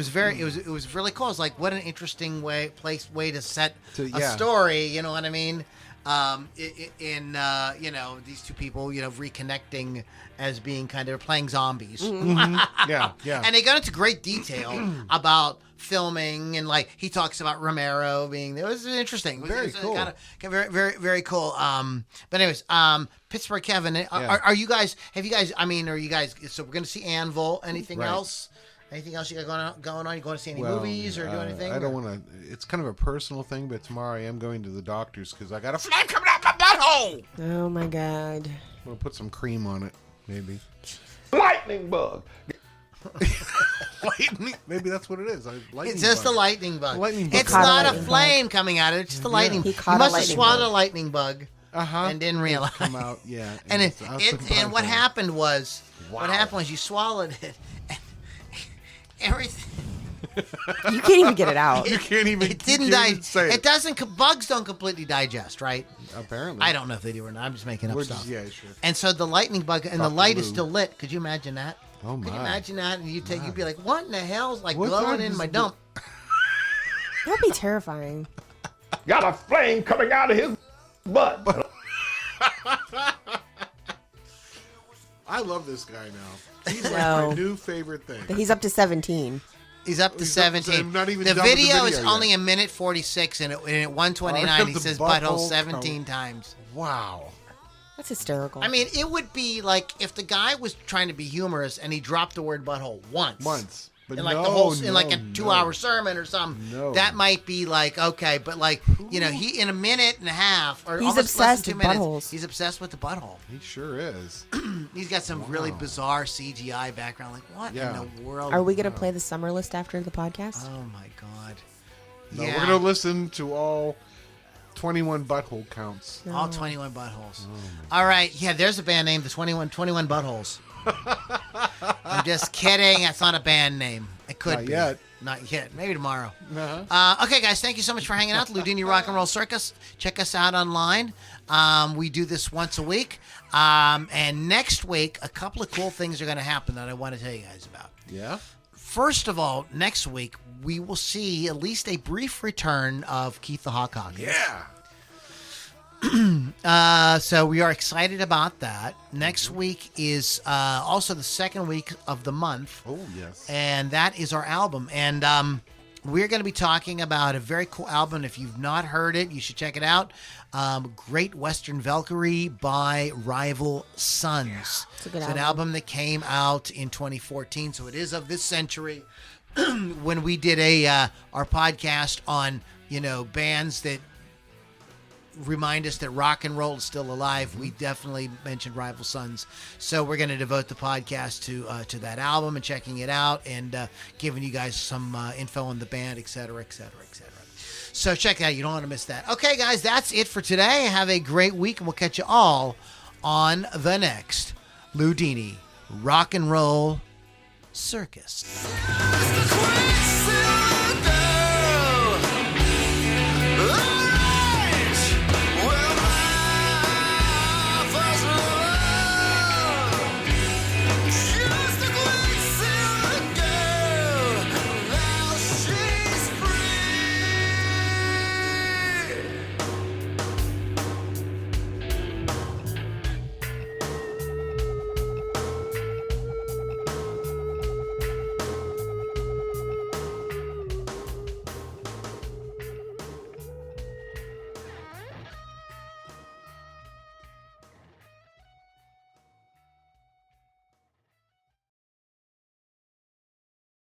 really cool. It's like what an interesting way to set a story, you know what I mean? In you know, these two people, you know, reconnecting as being kind of playing zombies. Yeah. Yeah. And they got into great detail about filming, and like he talks about Romero being there. It was interesting. It was, Very cool. Kind of very, very, very cool. But anyways, Pittsburgh Kevin, are you guys? Have you guys? I mean, are you guys? So we're going to see Anvil. Anything Right. else? Anything else you got going on? You going to see any movies or do anything? I don't want to. It's kind of a personal thing, but tomorrow I am going to the doctor's because I got a flame coming out my butthole. Oh my God. I'm gonna put some cream on it, maybe. Lightning bug. Lightning. Maybe that's what it is. It's just a lightning bug. Lightning bug. It's Caught a not a lightning flame coming out of it. It's just a lightning. He You caught a must have lightning swallowed bug. a lightning bug and didn't realize. Come out, yeah. And it's out the and what butthole. happened was Wow. you swallowed it and everything. You can't even get it out. You can't even. It didn't you can't even digest. say It doesn't. Bugs don't completely digest, right? Apparently. I don't know if they do or not. I'm just making up We're stuff. just- yeah, sure. And so the lightning bug and the Dr. light is Lou. still lit. Could you imagine that? Oh, Could you my. imagine that? And you'd be like, "What in the hell's like What glowing time in does my the- dump?" That would be terrifying. Got a flame coming out of his butt. I love this guy now. He's like No. my new favorite thing. He's up to 17. He's up to He's up to 17. I'm not even the done with the video is video only yet. a minute 46, and at 129 Alright, he the says butthole butthole 17 times. Wow. That's hysterical. I mean, it would be like if the guy was trying to be humorous and he dropped the word butthole once. in like no, the whole in like a no, 2-hour sermon or something. No. That might be like okay, but like he in a minute and a half or He's almost less obsessed than 2 with minutes, buttholes. he's obsessed with the butthole. He sure is. He's got some really bizarre CGI background. Like what Yeah. in the world? Are we going to play the summer list after the podcast? Oh my god! No, yeah. we're going to listen to all 21 butthole counts. All 21 buttholes. All right. Yeah, there's a band name, the 21 Buttholes. I'm just kidding. That's not a band name. It could Not be. yet. Not yet. Maybe tomorrow. Uh-huh. Okay, guys. Thank you so much for hanging out. Loudini Rock and Roll Circus. Check us out online. We do this once a week. And next week, a couple of cool things are going to happen that I want to tell you guys about. Yeah? First of all, next week, we will see at least a brief return of Keith the Hawk Hawkins. Yeah. So we are excited about that. Next week is also the second week of the month. Oh, yes. And that is our album. And we're going to be talking about a very cool album. If you've not heard it, you should check it out. Great Western Valkyrie by Rival Sons. It's a good It's an album that came out in 2014, so it is of this century. When we did our podcast on, bands that remind us that rock and roll is still alive, we definitely mentioned Rival Sons. So we're going to devote the podcast to that album and checking it out and giving you guys some info on the band, et cetera, et cetera, et cetera. So check it out. You don't want to miss that. Okay, guys, that's it for today. Have a great week, and we'll catch you all on the next Loudini Rock and Roll Circus. Mr. Queen!